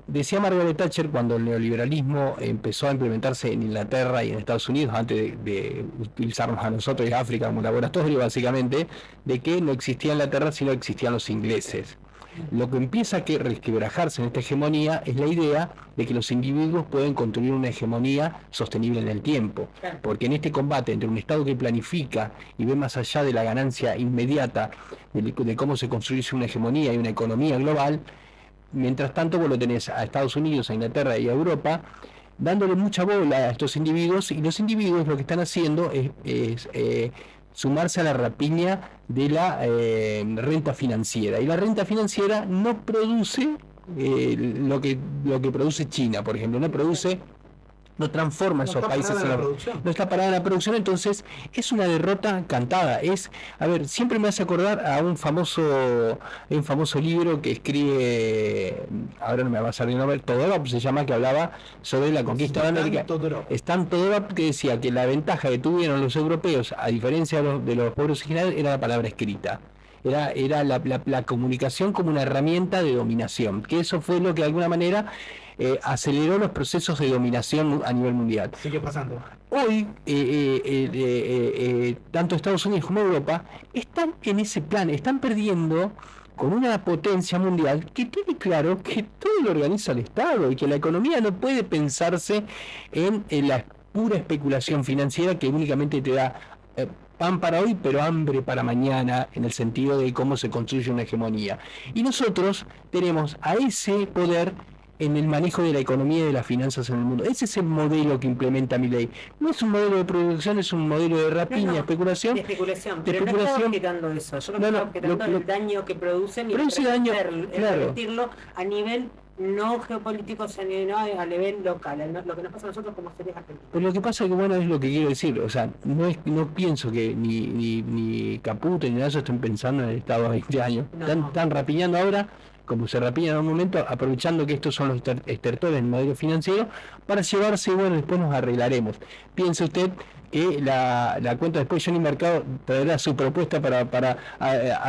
Decía Margaret Thatcher cuando el neoliberalismo empezó a implementarse en Inglaterra y en Estados Unidos, antes de utilizarnos a nosotros y a África como laboratorio, básicamente, de que no existía Inglaterra, sino existían los ingleses. Lo que empieza a resquebrajarse en esta hegemonía es la idea de que los individuos pueden construir una hegemonía sostenible en el tiempo, porque en este combate entre un Estado que planifica y ve más allá de la ganancia inmediata de cómo se construye una hegemonía y una economía global, mientras tanto vos lo tenés a Estados Unidos, a Inglaterra y a Europa dándole mucha bola a estos individuos, y los individuos lo que están haciendo es sumarse a la rapiña de la renta financiera, y la renta financiera no produce lo que produce China, por ejemplo, no transforma esos países no está parada la producción. Entonces es una derrota cantada. Siempre me hace acordar a un famoso libro que escribe, ahora no me va a salir el nombre, Todorov se llama, que hablaba sobre la conquista de América. Stan Todorov, que decía que la ventaja que tuvieron los europeos, a diferencia de los pueblos originarios, era la palabra escrita. Era la comunicación como una herramienta de dominación, que eso fue lo que de alguna manera aceleró los procesos de dominación a nivel mundial. Sigue pasando. Hoy, tanto Estados Unidos como Europa están en ese plan, están perdiendo con una potencia mundial que tiene claro que todo lo organiza el Estado y que la economía no puede pensarse en la pura especulación financiera que únicamente te da pan para hoy, pero hambre para mañana, en el sentido de cómo se construye una hegemonía. Y nosotros tenemos a ese poder en el manejo de la economía y de las finanzas en el mundo. Ese es el modelo que implementa Milei. No es un modelo de producción, es un modelo de rapiña, especulación. De especulación, pero no está objetando eso. Yo no estoy objetando el daño que producen y revertirlo a nivel no geopolítico, sino a nivel local, lo que nos pasa a nosotros como seres argentinos. Pero lo que pasa es que, es lo que quiero decir, o sea, no pienso que ni Caputo ni nada de eso estén pensando en el Estado a 20 años. Están rapiñando ahora, como se rapiñan en un momento, aprovechando que estos son los estertores del modelo financiero, para llevarse, después nos arreglaremos. Piense usted que la cuenta después Johnny Mercado traerá su propuesta para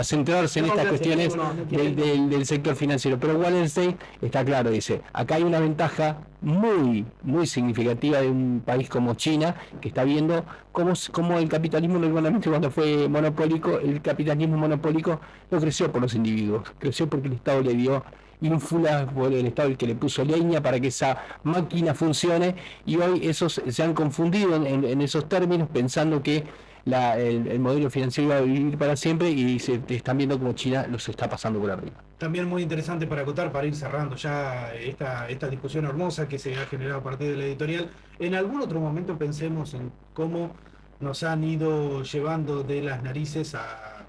centrarse en estas cuestiones del sector financiero. Pero Wallenstein está claro, dice, acá hay una ventaja muy, muy significativa de un país como China, que está viendo cómo el capitalismo, normalmente cuando fue monopólico, el capitalismo monopólico no creció por los individuos, creció porque el Estado le dio ínfula, por el Estado el que le puso leña para que esa máquina funcione, y hoy esos se han confundido en esos términos, pensando que el modelo financiero va a vivir para siempre, y se están viendo como China los está pasando por arriba. También muy interesante para acotar, para ir cerrando ya esta discusión hermosa que se ha generado a partir de la editorial. En algún otro momento pensemos en cómo nos han ido llevando de las narices a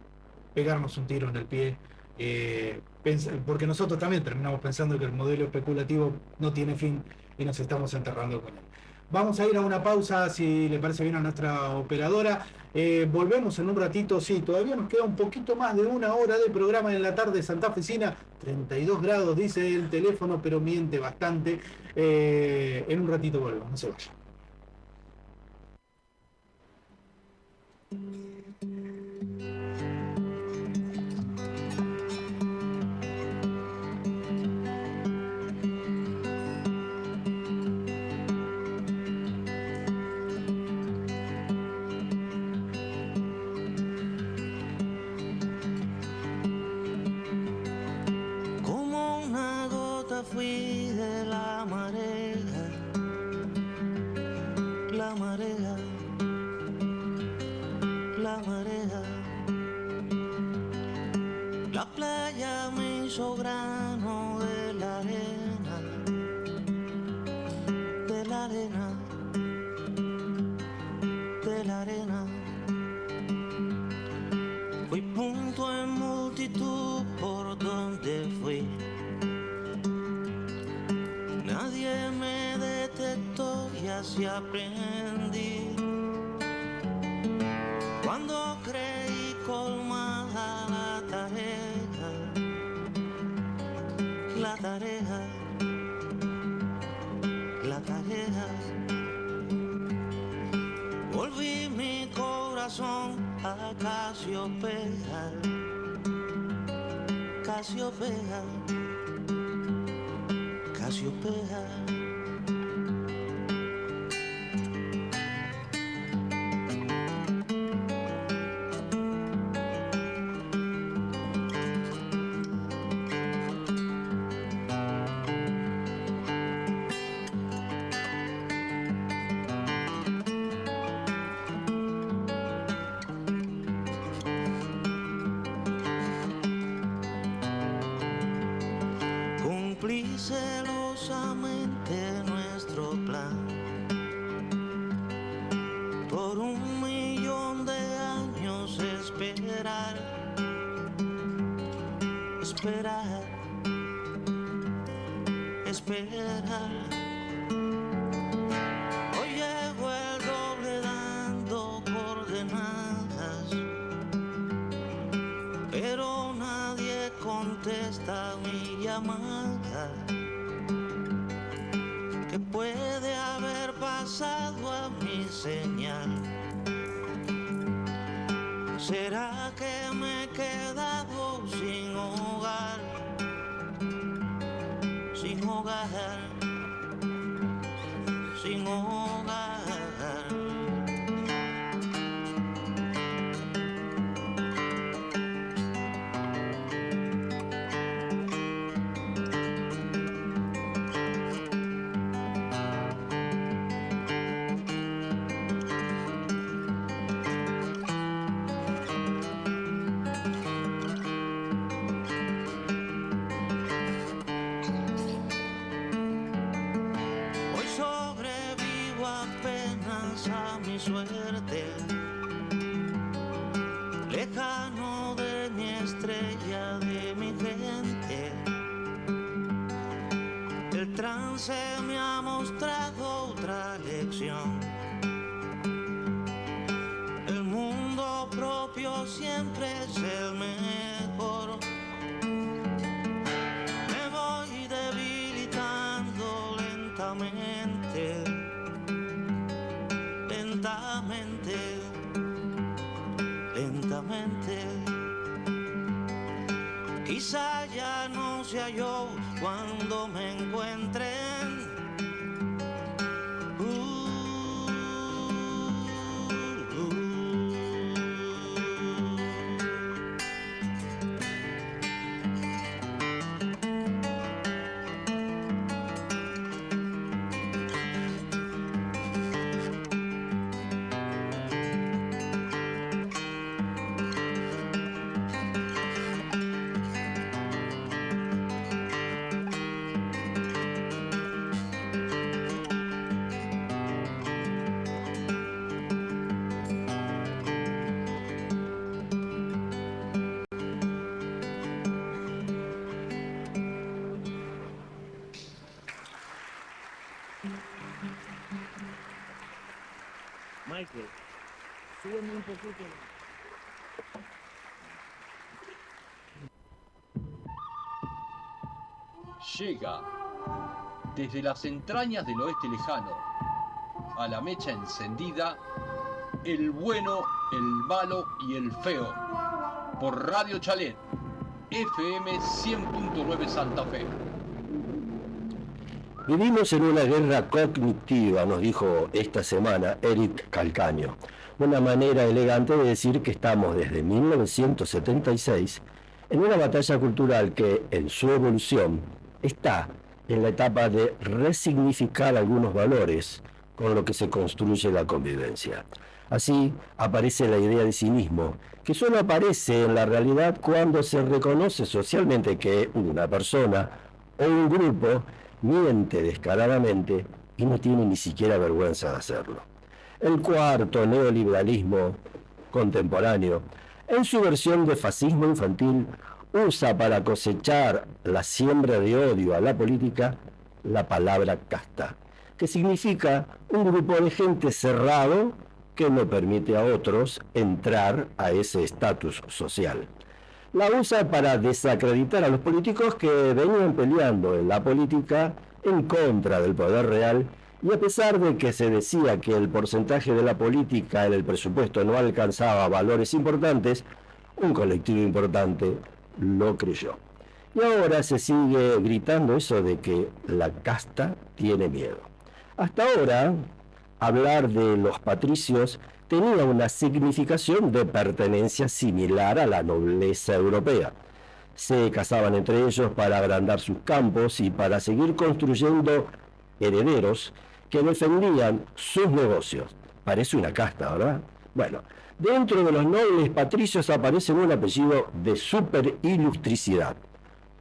pegarnos un tiro en el pie, porque nosotros también terminamos pensando que el modelo especulativo no tiene fin y nos estamos enterrando con él. Vamos a ir a una pausa, si le parece bien a nuestra operadora. Volvemos en un ratito. Sí, todavía nos queda un poquito más de una hora de programa en la tarde santafesina. 32 grados dice el teléfono, pero miente bastante. En un ratito volvemos, no se vayan. Fui de la marea, la marea, la marea. La playa me hizo grano de la arena, de la arena, de la arena. Fui punto en multitud por donde fui. Nadie me detectó y así aprendí. Cuando creí colmada la tarea, la tarea, la tarea. Volví mi corazón a Casiopea, Casiopea, Casiopea. Cumplí celosamente nuestro plan. Por 1.000.000 de años esperar, esperar, esperar. Hoy llego el doble dando coordenadas, pero nadie contesta mi llamada. ¿Qué puede haber pasado a mi señal? ¿Será que me he quedado sin hogar? Sin hogar, sin hogar. Hoy sobrevivo apenas a mi suerte, lejano de mi estrella, de mi gente. El trance me ha mostrado otra lección. El mundo propio siempre es el mejor. Me voy debilitando lentamente, lentamente, lentamente. Quizá ya no sea yo cuando me encuentren. Michael, súbeme un poquito. Llega desde las entrañas del oeste lejano, a la mecha encendida, el bueno, el malo y el feo, por Radio Chalet, FM 100.9 Santa Fe. Vivimos en una guerra cognitiva, nos dijo esta semana Eric Calcaño. Una manera elegante de decir que estamos desde 1976 en una batalla cultural que, en su evolución, está en la etapa de resignificar algunos valores con lo que se construye la convivencia. Así aparece la idea de cinismo, que solo aparece en la realidad cuando se reconoce socialmente que una persona o un grupo miente descaradamente y no tiene ni siquiera vergüenza de hacerlo. El cuarto neoliberalismo contemporáneo, en su versión de fascismo infantil, usa para cosechar la siembra de odio a la política la palabra casta, que significa un grupo de gente cerrado que no permite a otros entrar a ese estatus social. La usa para desacreditar a los políticos que venían peleando en la política en contra del poder real Y a pesar de que se decía que el porcentaje de la política en el presupuesto no alcanzaba valores importantes, un colectivo importante lo creyó. Y ahora se sigue gritando eso de que la casta tiene miedo. Hasta ahora, hablar de los patricios tenía una significación de pertenencia similar a la nobleza europea. Se casaban entre ellos para agrandar sus campos y para seguir construyendo herederos que defendían sus negocios. Parece una casta, ¿verdad? Bueno, dentro de los nobles patricios aparece un apellido de super ilustricidad: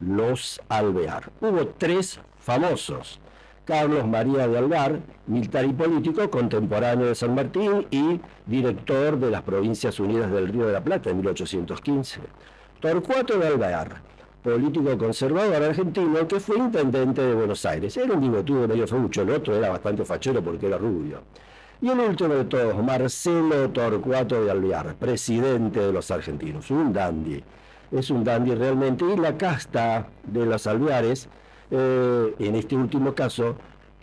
los Alvear. Hubo 3 famosos: Carlos María de Alvar, militar y político, contemporáneo de San Martín y director de las Provincias Unidas del Río de la Plata en 1815. Torcuato de Alvear, político conservador argentino que fue intendente de Buenos Aires. Era un bigotudo medio feucho, el otro era bastante fachero porque era rubio. Y el último de todos, Marcelo Torcuato de Alvear, presidente de los argentinos, un dandy. Es un dandy realmente, y la casta de los Alveares, en este último caso,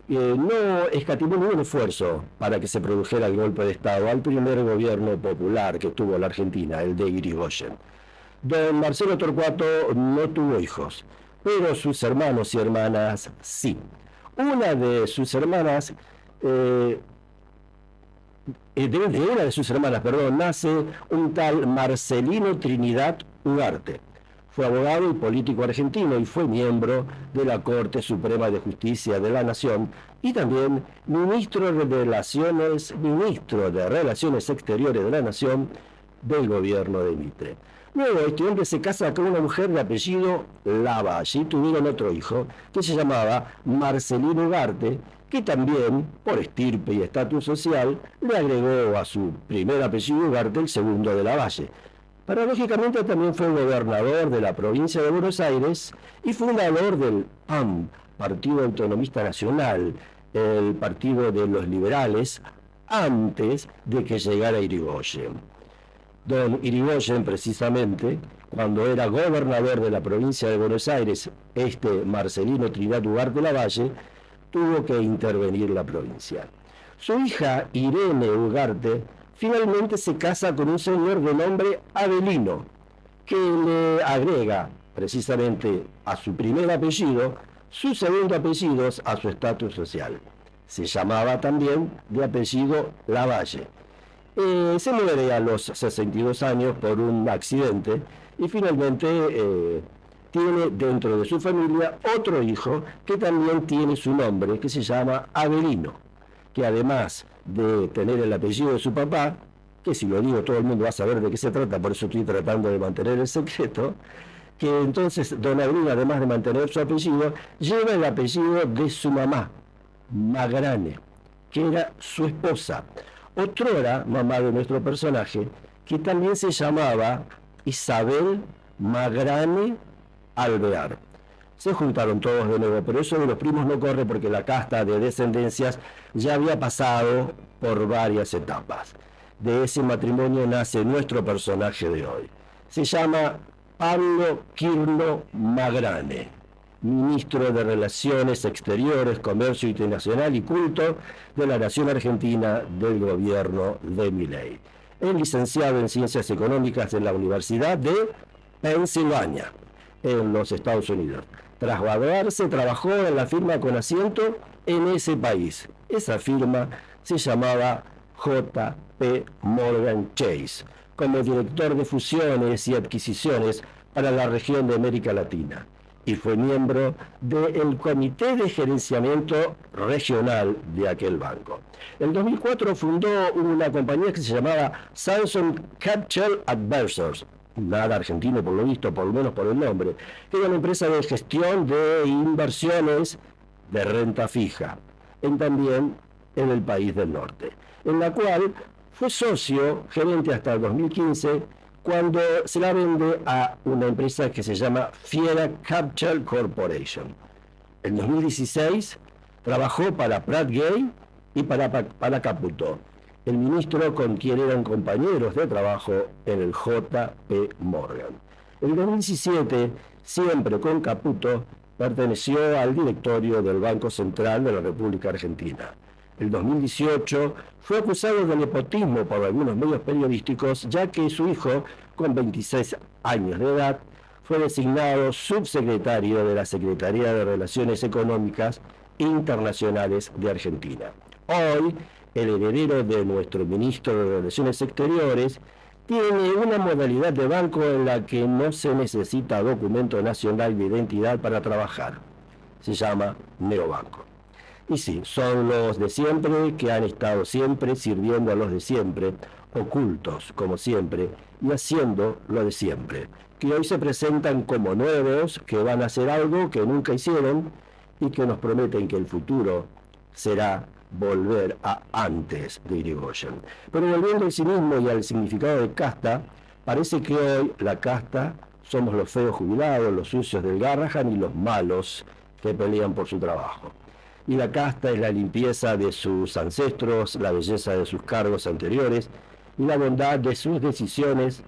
no escatimó ningún esfuerzo para que se produjera el golpe de Estado al primer gobierno popular que tuvo la Argentina, el de Irigoyen. Don Marcelo Torcuato no tuvo hijos, pero sus hermanos y hermanas sí. Una de sus hermanas, de una de sus hermanas, nace un tal Marcelino Trinidad Ugarte. Fue abogado y político argentino y fue miembro de la Corte Suprema de Justicia de la Nación y también ministro de Relaciones Exteriores de la Nación del gobierno de Mitre. Luego este hombre se casa con una mujer de apellido Lavalle y tuvieron otro hijo que se llamaba Marcelino Ugarte, que también, por estirpe y estatus social, le agregó a su primer apellido Ugarte el segundo de Lavalle. Paradójicamente también fue gobernador de la provincia de Buenos Aires y fundador del PAN, Partido Autonomista Nacional, el partido de los liberales, antes de que llegara Irigoyen. Don Irigoyen, precisamente, cuando era gobernador de la provincia de Buenos Aires, Marcelino Trinidad Ugarte Lavalle, tuvo que intervenir la provincia. Su hija Irene Ugarte finalmente se casa con un señor de nombre Avelino, que le agrega precisamente a su primer apellido su segundo apellido a su estatus social. Se llamaba también de apellido Lavalle. Se muere a los 62 años por un accidente y finalmente tiene dentro de su familia otro hijo que también tiene su nombre, que se llama Avelino, que además de tener el apellido de su papá, que si lo digo todo el mundo va a saber de qué se trata, por eso estoy tratando de mantener el secreto, que entonces don Avelino, además de mantener su apellido, lleva el apellido de su mamá, Magrane, que era su esposa, otrora mamá de nuestro personaje, que también se llamaba Isabel Magrane Alvear. Se juntaron todos de nuevo, pero eso de los primos no corre porque la casta de descendencias ya había pasado por varias etapas. De ese matrimonio nace nuestro personaje de hoy. Se llama Pablo Quirno Magrane, ministro de Relaciones Exteriores, Comercio Internacional y Culto de la Nación Argentina del gobierno de Milei. Es licenciado en Ciencias Económicas en la Universidad de Pensilvania, en los Estados Unidos. Tras graduarse, trabajó en la firma con asiento en ese país. Esa firma se llamaba J.P. Morgan Chase, como director de fusiones y adquisiciones para la región de América Latina, y fue miembro del Comité de Gerenciamiento Regional de aquel banco. En 2004 fundó una compañía que se llamaba Samson Capital Advisors, nada argentino por lo visto, por lo menos por el nombre, que era una empresa de gestión de inversiones de renta fija, también en el país del norte, en la cual fue socio, gerente hasta el 2015, cuando se la vende a una empresa que se llama Fiera Capital Corporation. En 2016 trabajó para Pratt Gay y para Caputo, el ministro con quien eran compañeros de trabajo en el J.P. Morgan. En 2017, siempre con Caputo, perteneció al directorio del Banco Central de la República Argentina. el 2018, fue acusado de nepotismo por algunos medios periodísticos, ya que su hijo, con 26 años de edad, fue designado subsecretario de la Secretaría de Relaciones Económicas Internacionales de Argentina. Hoy, el heredero de nuestro ministro de Relaciones Exteriores tiene una modalidad de banco en la que no se necesita documento nacional de identidad para trabajar. Se llama neobanco. Y sí, son los de siempre que han estado siempre sirviendo a los de siempre, ocultos como siempre y haciendo lo de siempre, que hoy se presentan como nuevos, que van a hacer algo que nunca hicieron y que nos prometen que el futuro será volver a antes de Irigoyen. Pero volviendo al cinismo y al significado de casta, parece que hoy la casta somos los feos jubilados, los sucios del Garrahan y los malos que pelean por su trabajo. Y la casta es la limpieza de sus ancestros, la belleza de sus cargos anteriores y la bondad de sus decisiones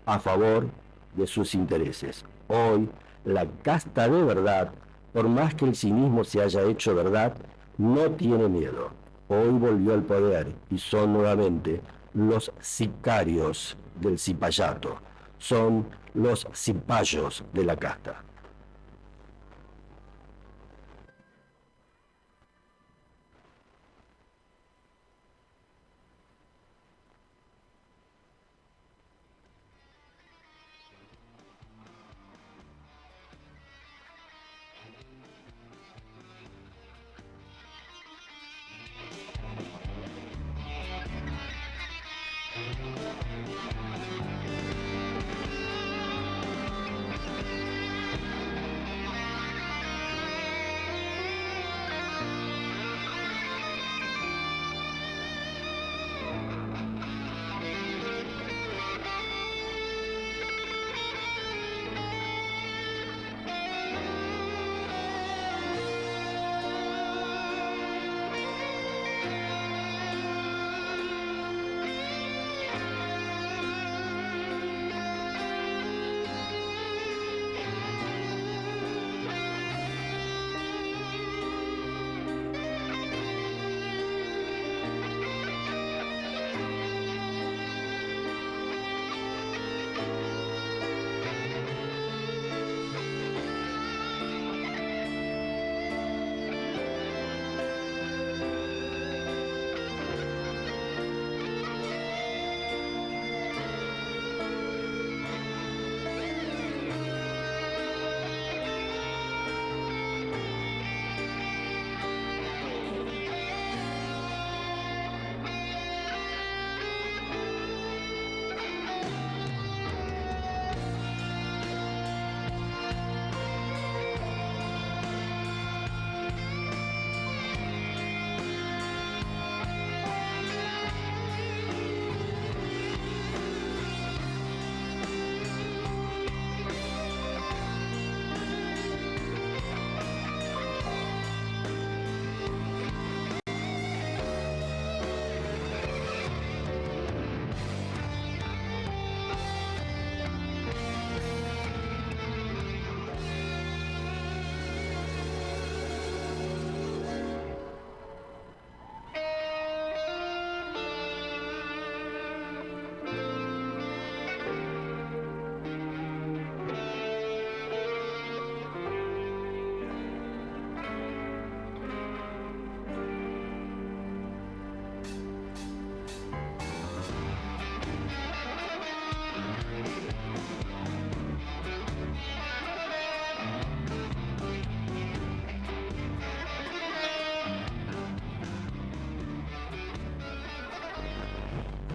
a favor de sus intereses. Hoy, la casta de verdad, por más que el cinismo se haya hecho verdad, no tiene miedo. Hoy volvió al poder y son nuevamente los sicarios del cipayato. Son los cipayos de la casta.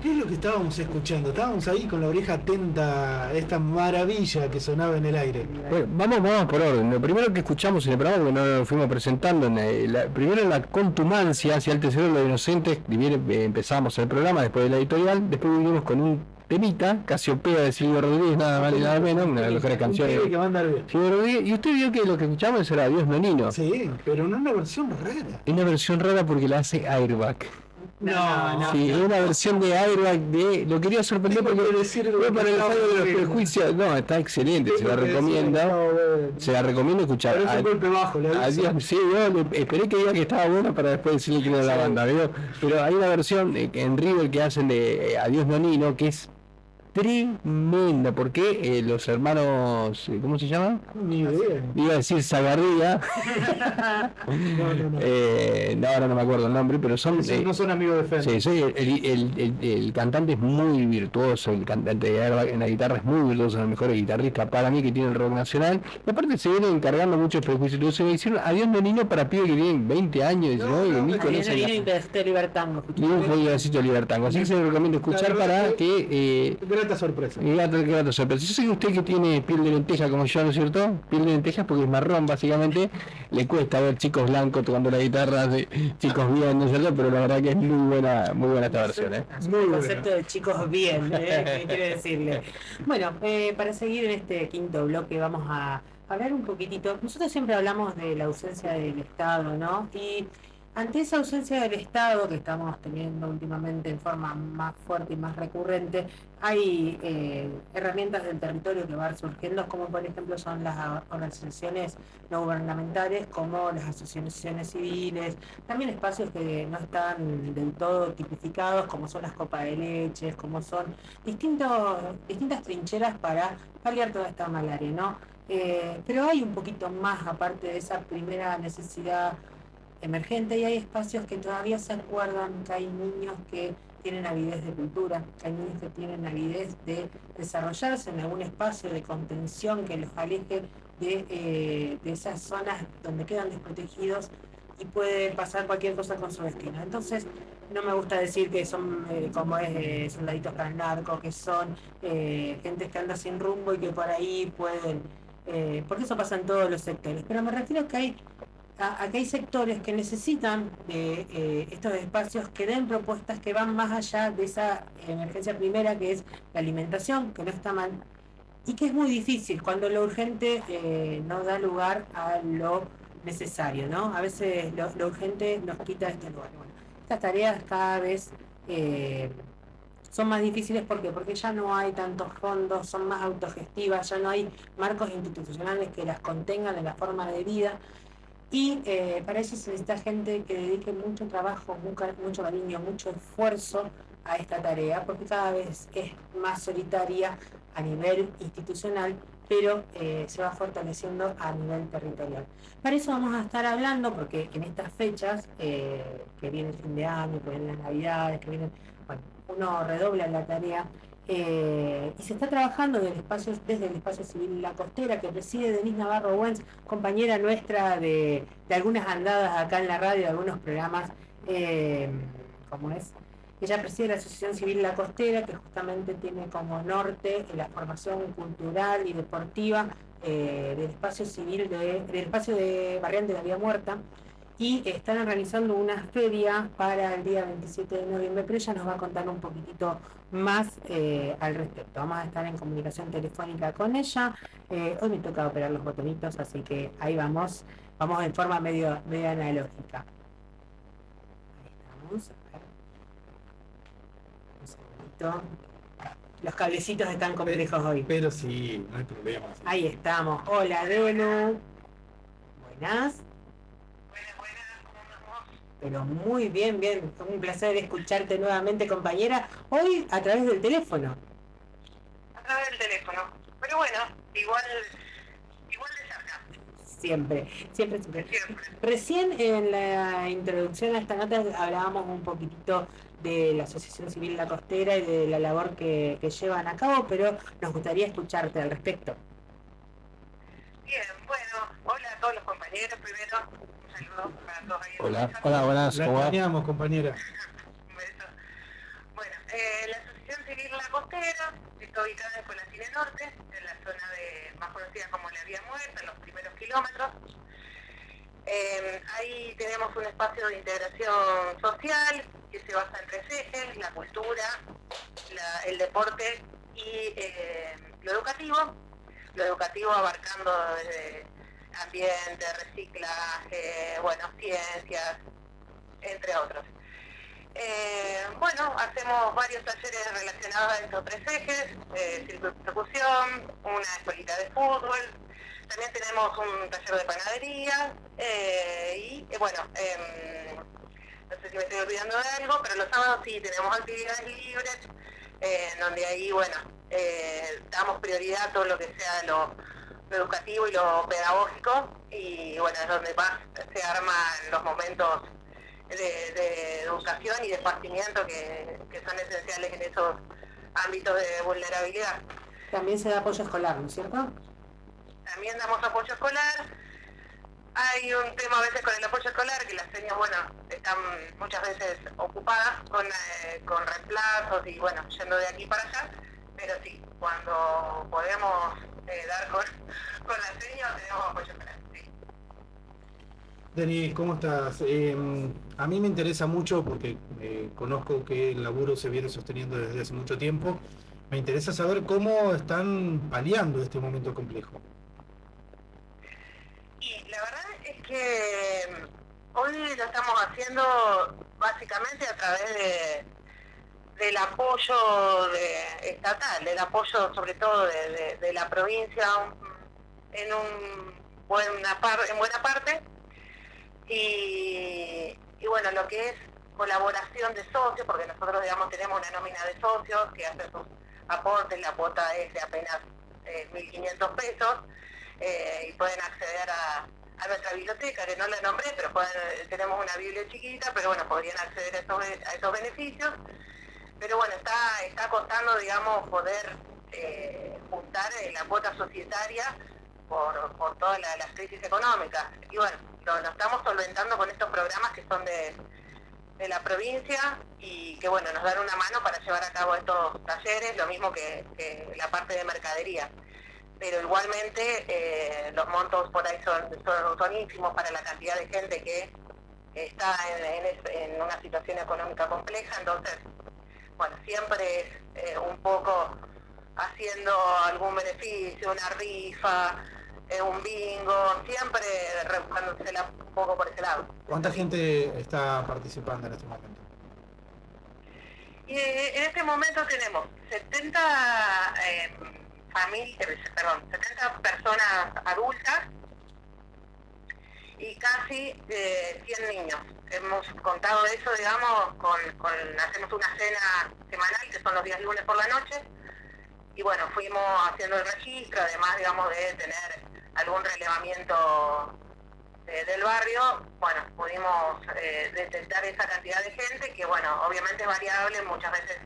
¿Qué es lo que estábamos escuchando? Estábamos ahí con la oreja atenta a esta maravilla que sonaba en el aire. Bueno, vamos por orden. Lo primero que escuchamos en el programa, porque no lo fuimos presentando, primero la contumancia hacia el tesoro de los inocentes, empezamos el programa después de la editorial, después vinimos con un temita, Casiopea de Silvio Rodríguez, nada más y nada menos, una de las mejores canciones. Que va a andar bien. Silvio Rodríguez, y usted vio que lo que escuchamos era Dios Nonino. Sí, pero en una versión rara. Una versión rara porque la hace Airbag. No. Sí, es una versión de Airbag de... Lo quería sorprender porque fue para el fallo de los prejuicios. No, está excelente, se la recomiendo. Se la recomiendo escuchar. Pero es un golpe bajo, le aviso. Adiós, sí, yo esperé que diga que estaba buena para después decirle quién era la banda, ¿vio? Pero hay una versión en River que hacen de Adiós Nonino que es tremenda, porque los hermanos, ¿cómo se llaman? Ni idea. Iba a decir Zagarría. No. Ahora no me acuerdo el nombre, pero son... No son amigos de Fender. Sí, el cantante es muy virtuoso, el cantante de Airbag en la guitarra es muy virtuoso, el mejor guitarrista para mí que tiene el rock nacional. Y aparte se vienen encargando muchos prejuicios. Se me hicieron Adiós Nonino para pibes que tienen 20 años, y ni Adiós Nonino y pedacito de Libertango. Ni un pedacito de Libertango. Así que se lo recomiendo escuchar para que... grata sorpresa. Grata sorpresa. Yo sé que usted que tiene piel de lenteja como yo, ¿no es cierto? Piel de lentejas porque es marrón básicamente, le cuesta ver chicos blancos tocando la guitarra, chicos bien, ¿no es cierto? Pero la verdad que es muy buena esta versión, ¿eh? El concepto de chicos bien, ¿qué quiere decirle? Bueno, para seguir en este quinto bloque vamos a hablar un poquitito. Nosotros siempre hablamos de la ausencia del Estado, ¿no? Y ante esa ausencia del Estado que estamos teniendo últimamente en forma más fuerte y más recurrente, hay herramientas del territorio que van surgiendo, como por ejemplo son las organizaciones no gubernamentales, como las asociaciones civiles, también espacios que no están del todo tipificados, como son las copas de leches, como son distintas trincheras para paliar toda esta malaria, ¿no? Pero hay un poquito más, aparte de esa primera necesidad emergente, y hay espacios que todavía se acuerdan que hay niños que tienen avidez de cultura, que hay niños que tienen avidez de desarrollarse en algún espacio de contención que los aleje de esas zonas donde quedan desprotegidos y puede pasar cualquier cosa con su destino. Entonces, no me gusta decir que son soldaditos para el narco, que son gente que anda sin rumbo y que por ahí pueden... porque eso pasa en todos los sectores. Pero me refiero a que hay sectores que necesitan de estos espacios que den propuestas que van más allá de esa emergencia primera, que es la alimentación, que no está mal, y que es muy difícil cuando lo urgente no da lugar a lo necesario, ¿no? A veces lo urgente nos quita este lugar. Bueno, estas tareas cada vez son más difíciles. ¿Por qué? Porque ya no hay tantos fondos, son más autogestivas, ya no hay marcos institucionales que las contengan en la forma de vida. Y para eso se necesita gente que dedique mucho trabajo, mucho cariño, mucho esfuerzo a esta tarea, porque cada vez es más solitaria a nivel institucional, pero se va fortaleciendo a nivel territorial. Para eso vamos a estar hablando, porque en estas fechas, que viene el fin de año, que vienen las navidades, uno redobla la tarea. Y se está trabajando desde el espacio civil La Costera, que preside Denise Navarro Wens, compañera nuestra de algunas andadas acá en la radio, de algunos programas, como es. Ella preside la Asociación Civil La Costera, que justamente tiene como norte la formación cultural y deportiva del espacio civil, del espacio de Barrial de la Vía Muerta. Y están organizando una feria para el día 27 de noviembre, pero ella nos va a contar un poquitito más al respecto. Vamos a estar en comunicación telefónica con ella. Hoy me toca operar los botonitos, así que ahí vamos en forma medio analógica. Ahí estamos, a ver. Un segundito. Los cablecitos están complejos hoy. Pero sí, no hay problema. Sí. Ahí estamos. Hola, Denu. Buenas. Pero muy bien, un placer escucharte nuevamente, compañera, hoy a través del teléfono. A través del teléfono, pero bueno, igual de cerca. Siempre. Recién en la introducción a esta nota hablábamos un poquitito de la Asociación Civil La Costera y de la labor que llevan a cabo, pero nos gustaría escucharte al respecto. Bien, bueno, hola a todos los compañeros primero. Saludos para todos ahí. Hola, buenas. La acompañamos, compañera. Un beso. Bueno, la Asociación Civil La Costera está ubicada en Colacine Norte, en la zona más conocida como la Vía Muerta, en los primeros kilómetros. Ahí tenemos un espacio de integración social que se basa en 3 ejes: la cultura, el deporte y lo educativo. Lo educativo abarcando desde ambiente, reciclaje, ciencias, entre otros. Bueno, hacemos varios talleres relacionados a estos 3 ejes, circo de percusión, una escuelita de fútbol, también tenemos un taller de panadería y bueno, no sé si me estoy olvidando de algo, pero los sábados sí tenemos actividades libres, donde ahí, bueno, damos prioridad a todo lo que sea lo educativo y lo pedagógico, y bueno, es donde más se arman los momentos de educación y de esparcimiento que son esenciales en esos ámbitos de vulnerabilidad. También se da apoyo escolar, ¿no es cierto? También damos apoyo escolar. Hay un tema a veces con el apoyo escolar, que las señas, bueno, están muchas veces ocupadas con reemplazos y, bueno, yendo de aquí para allá, pero sí, cuando podemos dar con las señas, tenemos apoyo escolar, sí. Denis, ¿cómo estás? A mí me interesa mucho porque conozco que el laburo se viene sosteniendo desde hace mucho tiempo. Me interesa saber cómo están paliando este momento complejo. Y la verdad es que hoy lo estamos haciendo básicamente a través del apoyo estatal, del apoyo sobre todo de la provincia en buena parte, y bueno, lo que es colaboración de socios, porque nosotros, digamos, tenemos una nómina de socios que hacen sus aportes, la cuota es de apenas 1.500 pesos, y pueden acceder a nuestra biblioteca, que no la nombré, pero tenemos una biblia chiquita, pero bueno, podrían acceder a esos beneficios. Pero bueno, está costando, digamos, poder juntar la cuota societaria por todas las crisis económicas. Y bueno, lo estamos solventando con estos programas que son de la provincia y que bueno, nos dan una mano para llevar a cabo estos talleres, lo mismo que la parte de mercadería. Pero igualmente los montos por ahí son ínfimos para la cantidad de gente que está en una situación económica compleja, entonces, bueno, siempre es un poco haciendo algún beneficio, una rifa, un bingo, siempre rebuscándosela un poco por ese lado. ¿Cuánta gente está participando en este momento? Y en este momento tenemos 70 70 personas adultas y casi 100 niños. Hemos contado eso, digamos, hacemos una cena semanal, que son los días lunes por la noche, y bueno, fuimos haciendo el registro, además, digamos, de tener algún relevamiento del barrio, bueno, pudimos detectar esa cantidad de gente que, bueno, obviamente es variable, muchas veces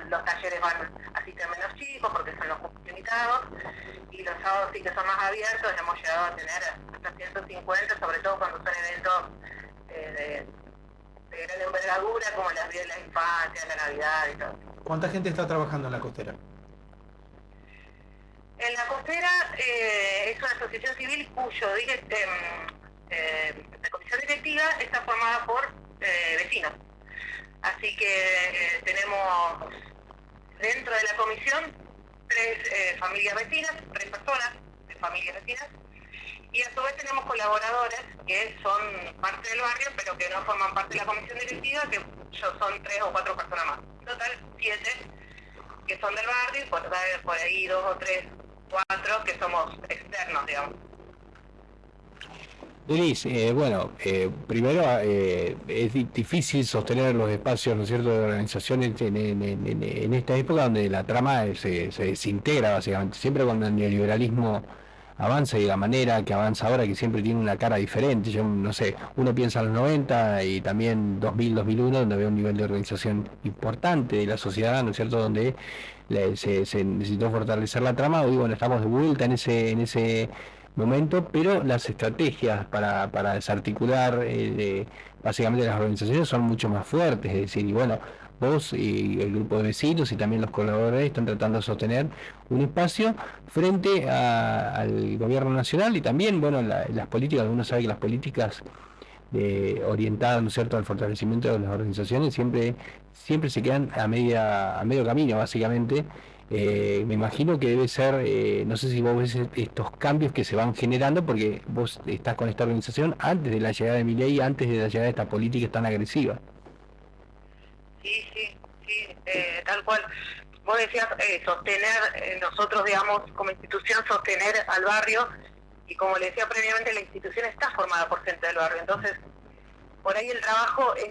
los talleres van a sitios menos chicos porque son los cupos limitados, y los sábados sí que son más abiertos, hemos llegado a tener hasta 150, sobre todo cuando son eventos de gran envergadura, como las días de la infancia, la Navidad y todo. ¿Cuánta gente está trabajando en la costera? En la costera es una asociación civil cuyo la comisión directiva está formada por vecinos. Así que tenemos dentro de la comisión 3 familias vecinas, 3 personas de familias vecinas, y a su vez tenemos colaboradores que son parte del barrio, pero que no forman parte de la comisión directiva, que son 3 o 4 personas más. En total, 7 que son del barrio, y por ahí 2 o 3, 4 que somos externos, digamos. Denis, bueno, primero es difícil sostener los espacios, ¿no es cierto?, de organizaciones en esta época donde la trama se desintegra básicamente. Siempre cuando el neoliberalismo avanza y de la manera que avanza ahora, que siempre tiene una cara diferente. Yo no sé, uno piensa en los 90 y también 2000, 2001, donde había un nivel de organización importante de la sociedad, ¿no es cierto?, donde se necesitó fortalecer la trama. Hoy, bueno, estamos de vuelta en ese momento, pero las estrategias para desarticular básicamente las organizaciones son mucho más fuertes, es decir, y bueno, vos y el grupo de vecinos y también los colaboradores están tratando de sostener un espacio frente al gobierno nacional y también, bueno, las políticas. Uno sabe que las políticas orientadas, ¿no es cierto?, al fortalecimiento de las organizaciones siempre se quedan a medio camino, básicamente. Me imagino que debe ser, no sé si vos ves estos cambios que se van generando, porque vos estás con esta organización antes de la llegada de Milei, antes de la llegada de esta política tan agresiva. Sí, tal cual. Vos decías sostener, nosotros, digamos, como institución, sostener al barrio, y como le decía previamente, la institución está formada por gente del barrio, entonces por ahí el trabajo es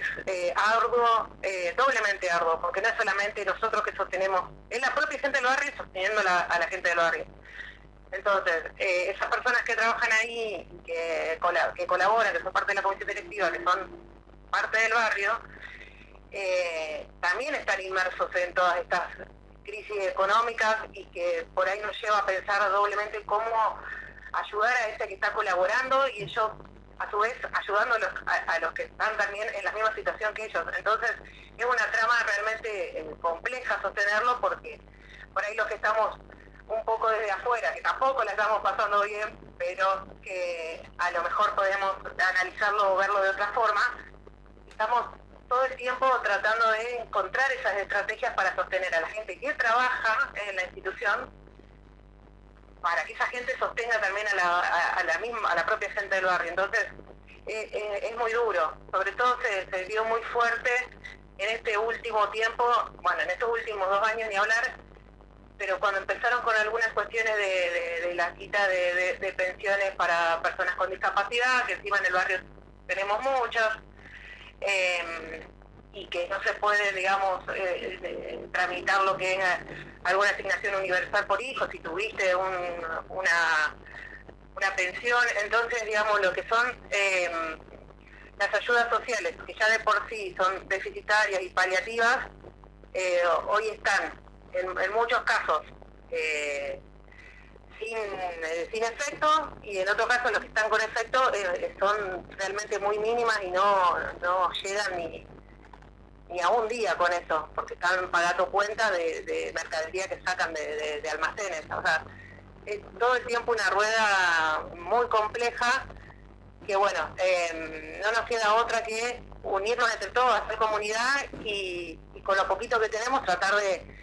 arduo, doblemente arduo, porque no es solamente nosotros que sostenemos, es la propia gente del barrio sosteniendo a la gente del barrio. Entonces, esas personas que trabajan ahí, que colaboran, que son parte de la comisión directiva, que son parte del barrio, también están inmersos en todas estas crisis económicas, y que por ahí nos lleva a pensar doblemente cómo ayudar a ese que está colaborando, y ellos a su vez ayudando a los que están también en la misma situación que ellos. Entonces es una trama realmente compleja sostenerlo, porque por ahí los que estamos un poco desde afuera, que tampoco la estamos pasando bien, pero que a lo mejor podemos analizarlo o verlo de otra forma, estamos todo el tiempo tratando de encontrar esas estrategias para sostener a la gente que trabaja en la institución, para que esa gente sostenga también a la propia gente del barrio. Entonces es muy duro, sobre todo se vio muy fuerte en este último tiempo, bueno, en estos últimos 2 años ni hablar, pero cuando empezaron con algunas cuestiones de la quita de pensiones para personas con discapacidad, que encima en el barrio tenemos muchas, y que no se puede, digamos, tramitar lo que es alguna asignación universal por hijo, si tuviste una pensión. Entonces, digamos, lo que son las ayudas sociales, que ya de por sí son deficitarias y paliativas, hoy están en muchos casos sin efecto, y en otros casos los que están con efecto son realmente muy mínimas y no llegan ni a un día con eso, porque están pagando cuentas de mercadería que sacan de almacenes. O sea, es todo el tiempo una rueda muy compleja, que bueno, no nos queda otra que unirnos entre todos, hacer comunidad, y con lo poquito que tenemos tratar de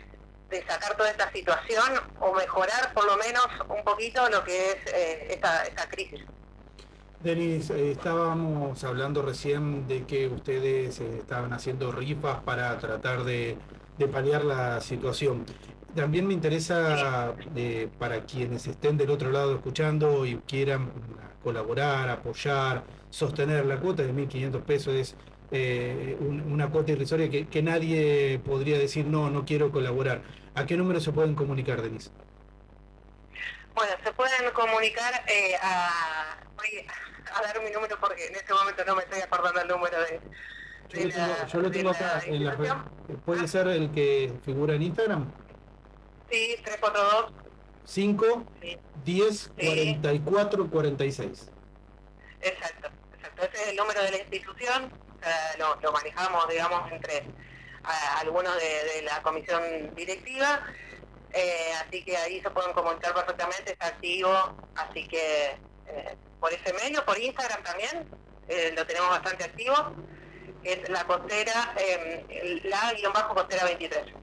sacar toda esta situación, o mejorar por lo menos un poquito lo que es esta crisis. Denis, estábamos hablando recién de que ustedes estaban haciendo rifas para tratar de paliar la situación. También me interesa, para quienes estén del otro lado escuchando y quieran colaborar, apoyar, sostener, la cuota de 1.500 pesos es una cuota irrisoria que nadie podría decir no quiero colaborar. ¿A qué número se pueden comunicar, Denis? Bueno, se pueden comunicar voy a dar mi número porque en este momento no me estoy acordando el número yo lo tengo acá en la red. ¿Puede ser el que figura en Instagram? Sí, 342 5 sí. 10 44 46. Exacto. Ese es el número de la institución. Lo manejamos, digamos, entre algunos de la comisión directiva, así que ahí se pueden comunicar perfectamente, está activo, así que por ese medio, por Instagram también, lo tenemos bastante activo, es la costera, la-costera 23.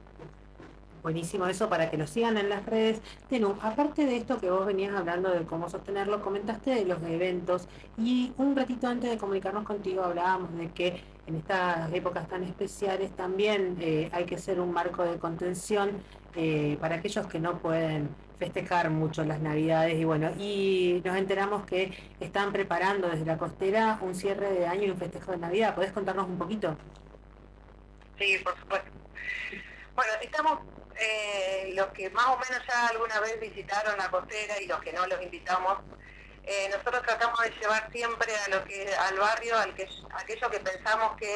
Buenísimo eso, para que lo sigan en las redes. Tenu, aparte de esto que vos venías hablando de cómo sostenerlo, comentaste de los eventos, y un ratito antes de comunicarnos contigo hablábamos de que en estas épocas tan especiales también hay que ser un marco de contención para aquellos que no pueden festejar mucho las Navidades, y bueno, y nos enteramos que están preparando desde la costera un cierre de año y un festejo de Navidad. ¿Podés contarnos un poquito? Sí, por supuesto. Bueno, estamos los que más o menos ya alguna vez visitaron la costera y los que no los invitamos, nosotros tratamos de llevar siempre al barrio aquello que pensamos que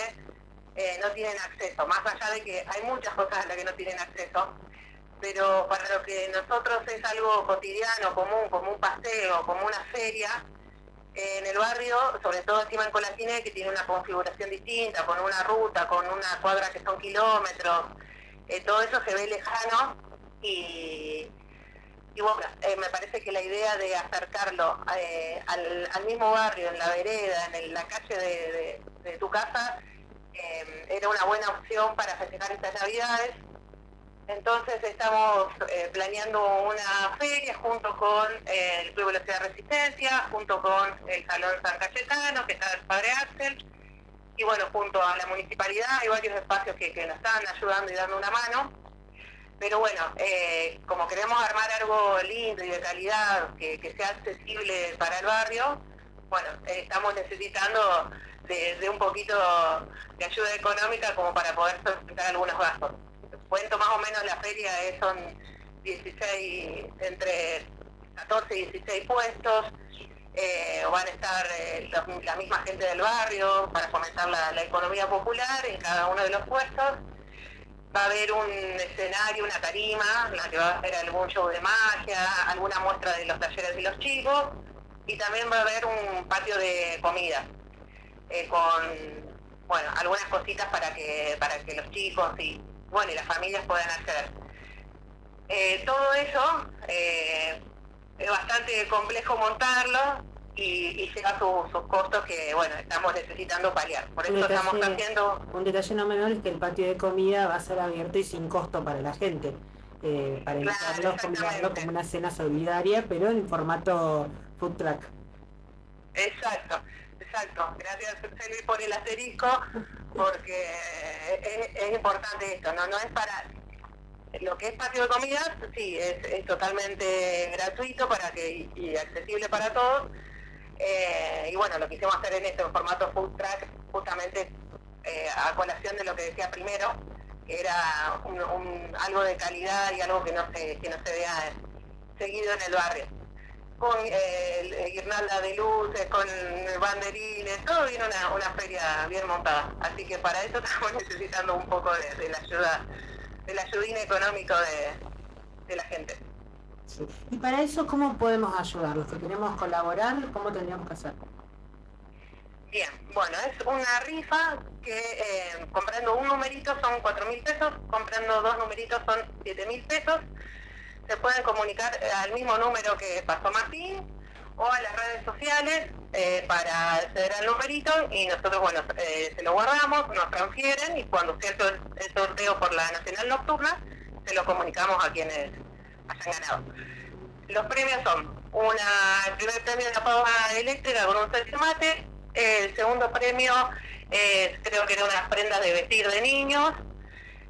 no tienen acceso, más allá de que hay muchas cosas a las que no tienen acceso, pero para lo que nosotros es algo cotidiano, común, como un paseo, como una feria, en el barrio, sobre todo encima en Colatina, que tiene una configuración distinta, con una ruta, con una cuadra que son kilómetros, todo eso se ve lejano, y bueno, me parece que la idea de acercarlo al mismo barrio, en la vereda, en la calle de tu casa, era una buena opción para festejar estas Navidades. Entonces estamos planeando una feria junto con el Club Velocidad Resistencia, junto con el Salón San Cayetano, que está el Padre Axel, Y bueno, junto a la municipalidad hay varios espacios que nos están ayudando y dando una mano. Pero bueno, como queremos armar algo lindo y de calidad, que sea accesible para el barrio, bueno, estamos necesitando de un poquito de ayuda económica como para poder solventar algunos gastos. Cuento más o menos la feria son 16, entre 14 y 16 puestos. Van a estar la misma gente del barrio para fomentar la economía popular en cada uno de los puestos. Va a haber un escenario, una tarima, en la que va a haber algún show de magia, alguna muestra de los talleres de los chicos, y también va a haber un patio de comida con, bueno, algunas cositas para que los chicos y las familias puedan acceder. Todo eso es bastante complejo montarlo y lleva sus costos que, estamos necesitando paliar. Por eso estamos haciendo... Un detalle no menor es que el patio de comida va a ser abierto y sin costo para la gente, para invitarlos, como una cena solidaria, pero en formato food truck. Exacto. Gracias, Celi, por el asterisco, porque es importante esto, no es para... Lo que es patio de comidas, sí, es totalmente gratuito y accesible para todos. Y bueno, lo quisimos hacer en formato food truck, justamente a colación de lo que decía primero, que era algo de calidad y algo que no se vea seguido en el barrio. Con guirnalda de luces, con banderines, todo viene una feria bien montada. Así que para eso estamos necesitando un poco de la ayuda, del ayudín económico de la gente. Sí. Y para eso, ¿cómo podemos ayudarlos? Si queremos colaborar, ¿cómo tendríamos que hacer? Bien, bueno, es una rifa que comprando un numerito son 4.000 pesos, comprando 2 numeritos son 7.000 pesos. Se pueden comunicar al mismo número que pasó Martín o a las redes sociales para acceder al numerito y nosotros, se lo guardamos, nos transfieren y cuando sea el sorteo por la Nacional Nocturna, se lo comunicamos a quienes hayan ganado. Los premios son el primer premio de la pava eléctrica con un selfie mate, el segundo premio creo que era unas prendas de vestir de niños,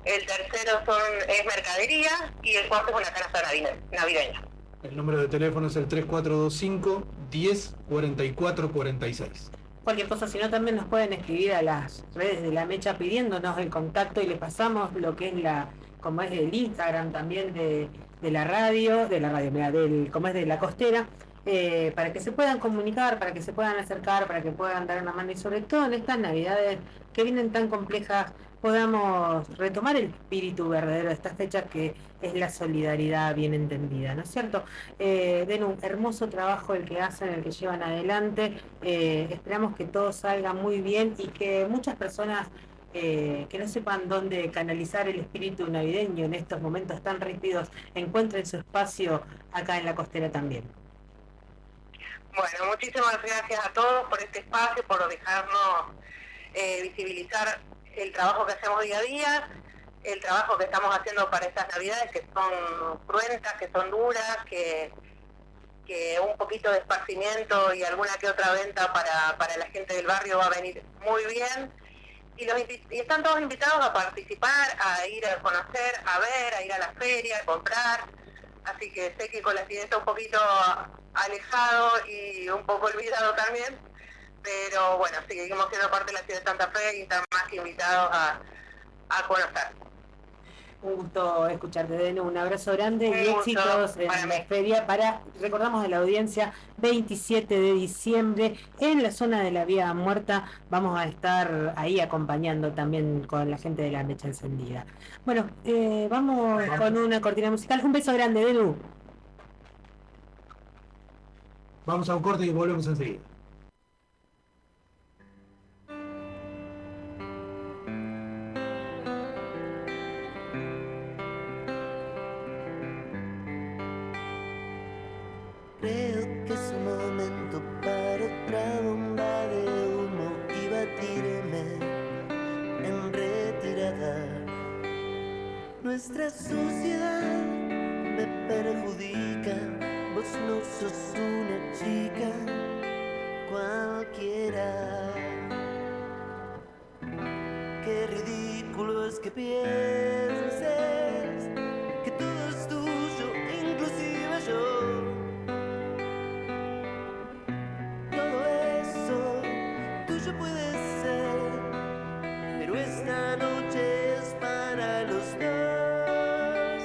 el tercero es mercadería y el cuarto es una canasta navideña. El número de teléfono es el 3425 10 44 46. Cualquier cosa, si no, también nos pueden escribir a las redes de La Mecha pidiéndonos el contacto y les pasamos lo que es como es el Instagram también de la radio, como es de La Costera, para que se puedan comunicar, para que se puedan acercar, para que puedan dar una mano y sobre todo en estas navidades que vienen tan complejas podamos retomar el espíritu verdadero de estas fechas, que es la solidaridad bien entendida, ¿no es cierto? Den un hermoso trabajo el que hacen, el que llevan adelante. Esperamos que todo salga muy bien y que muchas personas que no sepan dónde canalizar el espíritu navideño en estos momentos tan rígidos encuentren su espacio acá en La Costera también. Bueno, muchísimas gracias a todos por este espacio, por dejarnos visibilizar el trabajo que hacemos día a día, el trabajo que estamos haciendo para estas navidades que son cruentas, que son duras, que un poquito de esparcimiento y alguna que otra venta para la gente del barrio va a venir muy bien. Y están todos invitados a participar, a ir a conocer, a ver, a ir a la feria, a comprar. Así que sé que con la ciudad está un poquito alejado y un poco olvidado también, pero bueno, seguimos siendo parte de la ciudad de Santa Fe y están más que invitados a conocer. Un gusto escucharte, Denu, un abrazo grande y éxitos en la feria. Recordamos a la audiencia, 27 de diciembre en la zona de la Vía Muerta. Vamos a estar ahí acompañando también con la gente de La Mecha Encendida. Bueno, vamos con una cortina musical. Un beso grande, Denu. Vamos a un corte y volvemos enseguida. Creo que es momento para otra bomba de humo y batirme en retirada. Nuestra sociedad me perjudica, vos no sos una chica cualquiera. qué ridículo es que pienses que todo es tuyo, inclusive yo. Todo eso tuyo puede ser, pero esta noche es para los dos.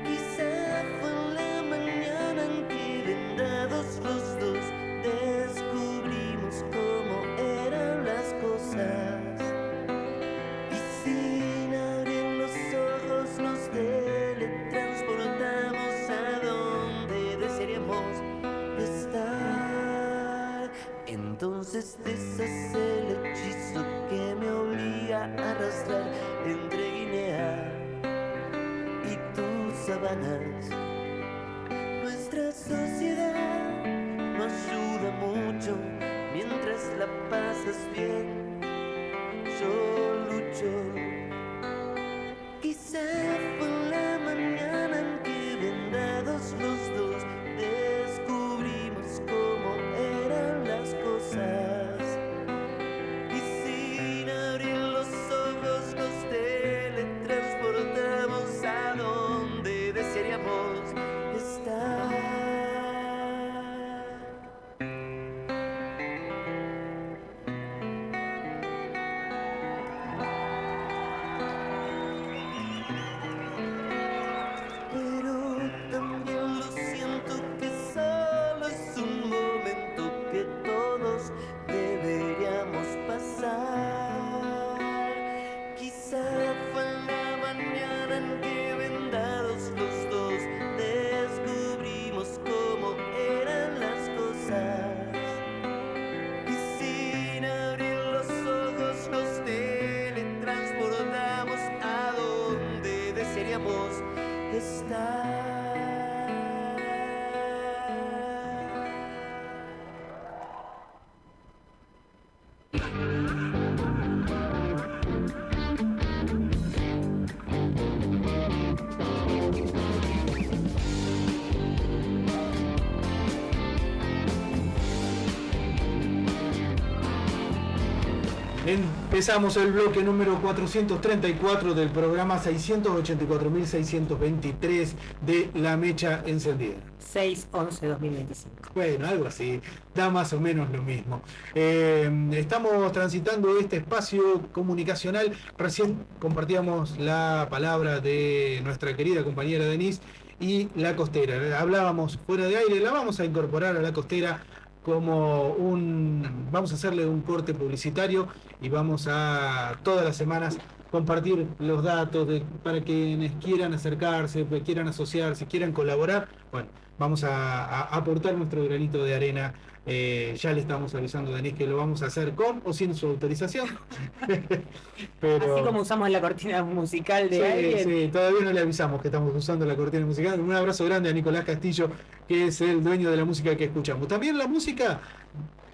Quizá fue en la mañana en que vendados los dos descubrimos cómo eran las cosas. Y sin abrir los ojos nos teletransportamos a donde desearíamos estar. Entonces deshace el hechizo que me obliga a arrastrar entre Guinea y tus sabanas. Nuestra sociedad no ayuda mucho mientras la pasas bien. Yo lucho. Quizá fue en la mañana en que vendados los dos descubrimos cómo eran las cosas. Y sin abrir los ojos nos teletransportamos a donde desearíamos estar. Pero también lo siento que solo es un momento que todos deberíamos pasar. Quizá fue en la mañana en que vendados los dos descubrimos cómo eran las cosas. Y sin abrir los ojos nos teletransportamos a donde desearíamos estar. Empezamos el bloque número 434 del programa 684.623 de La Mecha Encendida. 6/11/2025. Bueno, algo así, da más o menos lo mismo. Estamos transitando este espacio comunicacional. Recién compartíamos la palabra de nuestra querida compañera Denise y La Costera. Hablábamos fuera de aire, la vamos a incorporar a La Costera como vamos a hacerle un corte publicitario y vamos a todas las semanas compartir los datos para quienes quieran acercarse, quieran asociarse, quieran colaborar. Bueno, vamos a aportar nuestro granito de arena. Ya le estamos avisando a Denise que lo vamos a hacer con o sin su autorización. Pero... Así como usamos la cortina musical de alguien. Sí, todavía no le avisamos que estamos usando la cortina musical. Un abrazo grande a Nicolás Castillo, que es el dueño de la música que escuchamos. También la música,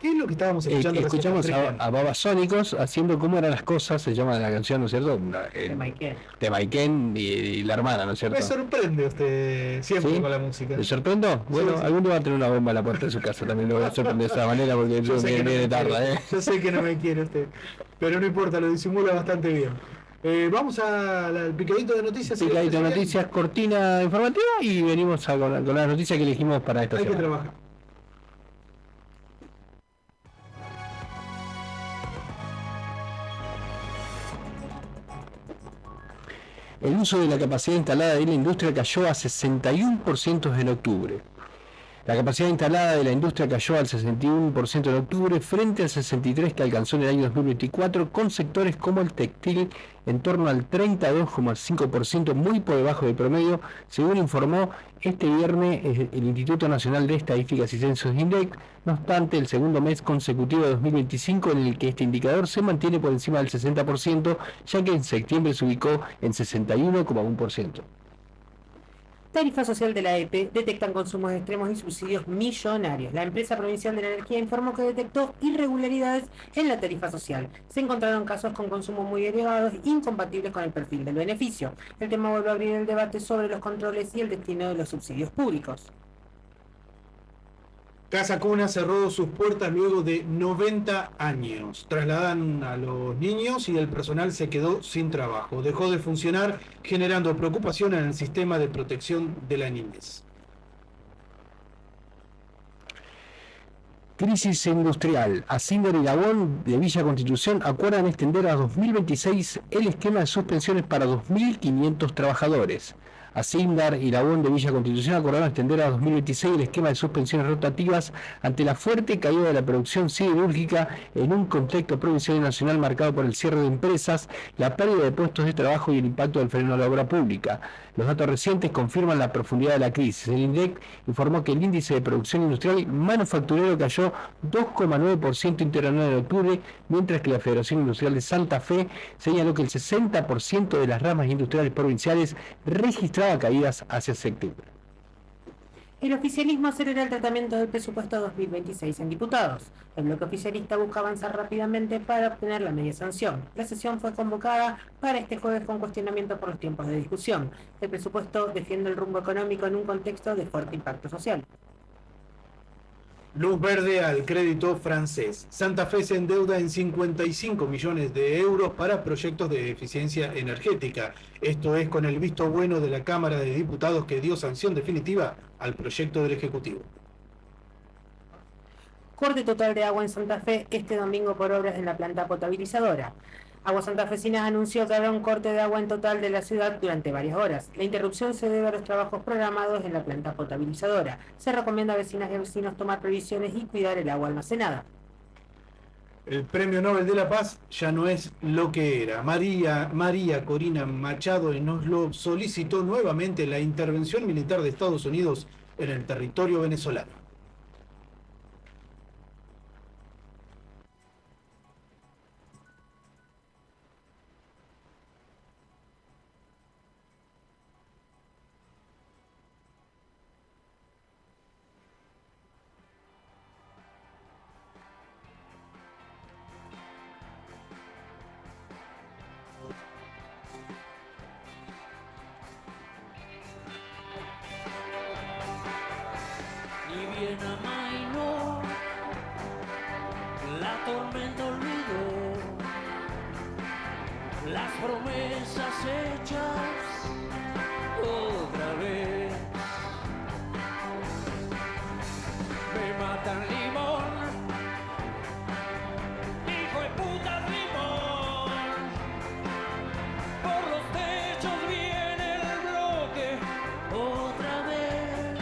¿qué es lo que estábamos escuchando? Escuchamos a Babasónicos haciendo Cómo eran las cosas, se llama la canción, ¿no es cierto? De Maiken. De Maiken y la hermana, ¿no es cierto? Me sorprende usted siempre con la música. ¿Le sorprendo? Bueno, Sí. algún día va a tener una bomba a la puerta de su casa, también lo voy a sorprender de esa manera porque yo sé que no viene me tarde, quiere. Yo sé que no me quiere usted, pero no importa, lo disimula bastante bien. Vamos al picadito de noticias. Picadito de noticias, cortina informativa y venimos con las noticias que elegimos para esta Hay que semana. trabajar. El uso de la capacidad instalada de la industria cayó a 61% en octubre. La capacidad instalada de la industria cayó al 61% en octubre frente al 63% que alcanzó en el año 2024, con sectores como el textil en torno al 32,5%, muy por debajo del promedio, según informó este viernes el Instituto Nacional de Estadísticas y Censos INDEC. No obstante, el segundo mes consecutivo de 2025 en el que este indicador se mantiene por encima del 60%, ya que en septiembre se ubicó en 61,1%. Tarifa social de la EPE detectan consumos extremos y subsidios millonarios. La empresa provincial de la energía informó que detectó irregularidades en la tarifa social. Se encontraron casos con consumos muy elevados, incompatibles con el perfil del beneficio. El tema vuelve a abrir el debate sobre los controles y el destino de los subsidios públicos. Casa Cuna cerró sus puertas luego de 90 años. Trasladan a los niños y el personal se quedó sin trabajo. Dejó de funcionar, generando preocupación en el sistema de protección de la niñez. Crisis industrial. Asindar y Lagón de Villa Constitución acuerdan extender a 2026 el esquema de suspensiones para 2.500 trabajadores. Asindar y Lagón de Villa Constitución acordaron extender a 2026 el esquema de suspensiones rotativas ante la fuerte caída de la producción siderúrgica en un contexto provincial y nacional marcado por el cierre de empresas, la pérdida de puestos de trabajo y el impacto del freno a la obra pública. Los datos recientes confirman la profundidad de la crisis. El INDEC informó que el índice de producción industrial manufacturero cayó 2,9% interanual en octubre, mientras que la Federación Industrial de Santa Fe señaló que el 60% de las ramas industriales provinciales registraba caídas hacia septiembre. El oficialismo acelera el tratamiento del presupuesto 2026 en diputados. El bloque oficialista busca avanzar rápidamente para obtener la media sanción. La sesión fue convocada para este jueves con cuestionamiento por los tiempos de discusión. El presupuesto defiende el rumbo económico en un contexto de fuerte impacto social. Luz verde al crédito francés. Santa Fe se endeuda en 55 millones de euros para proyectos de eficiencia energética. Esto es con el visto bueno de la Cámara de Diputados que dio sanción definitiva al proyecto del Ejecutivo. Corte total de agua en Santa Fe este domingo por obras en la planta potabilizadora. Aguas Santafesinas anunció que habrá un corte de agua en total de la ciudad durante varias horas. La interrupción se debe a los trabajos programados en la planta potabilizadora. Se recomienda a vecinas y a vecinos tomar previsiones y cuidar el agua almacenada. El Premio Nobel de la Paz ya no es lo que era. María Corina Machado en Oslo solicitó nuevamente la intervención militar de Estados Unidos en el territorio venezolano. Ni bien amainó, la tormenta olvidó las promesas hechas otra vez. Me matan limón, hijo de puta limón. Por los techos viene el bloque otra vez.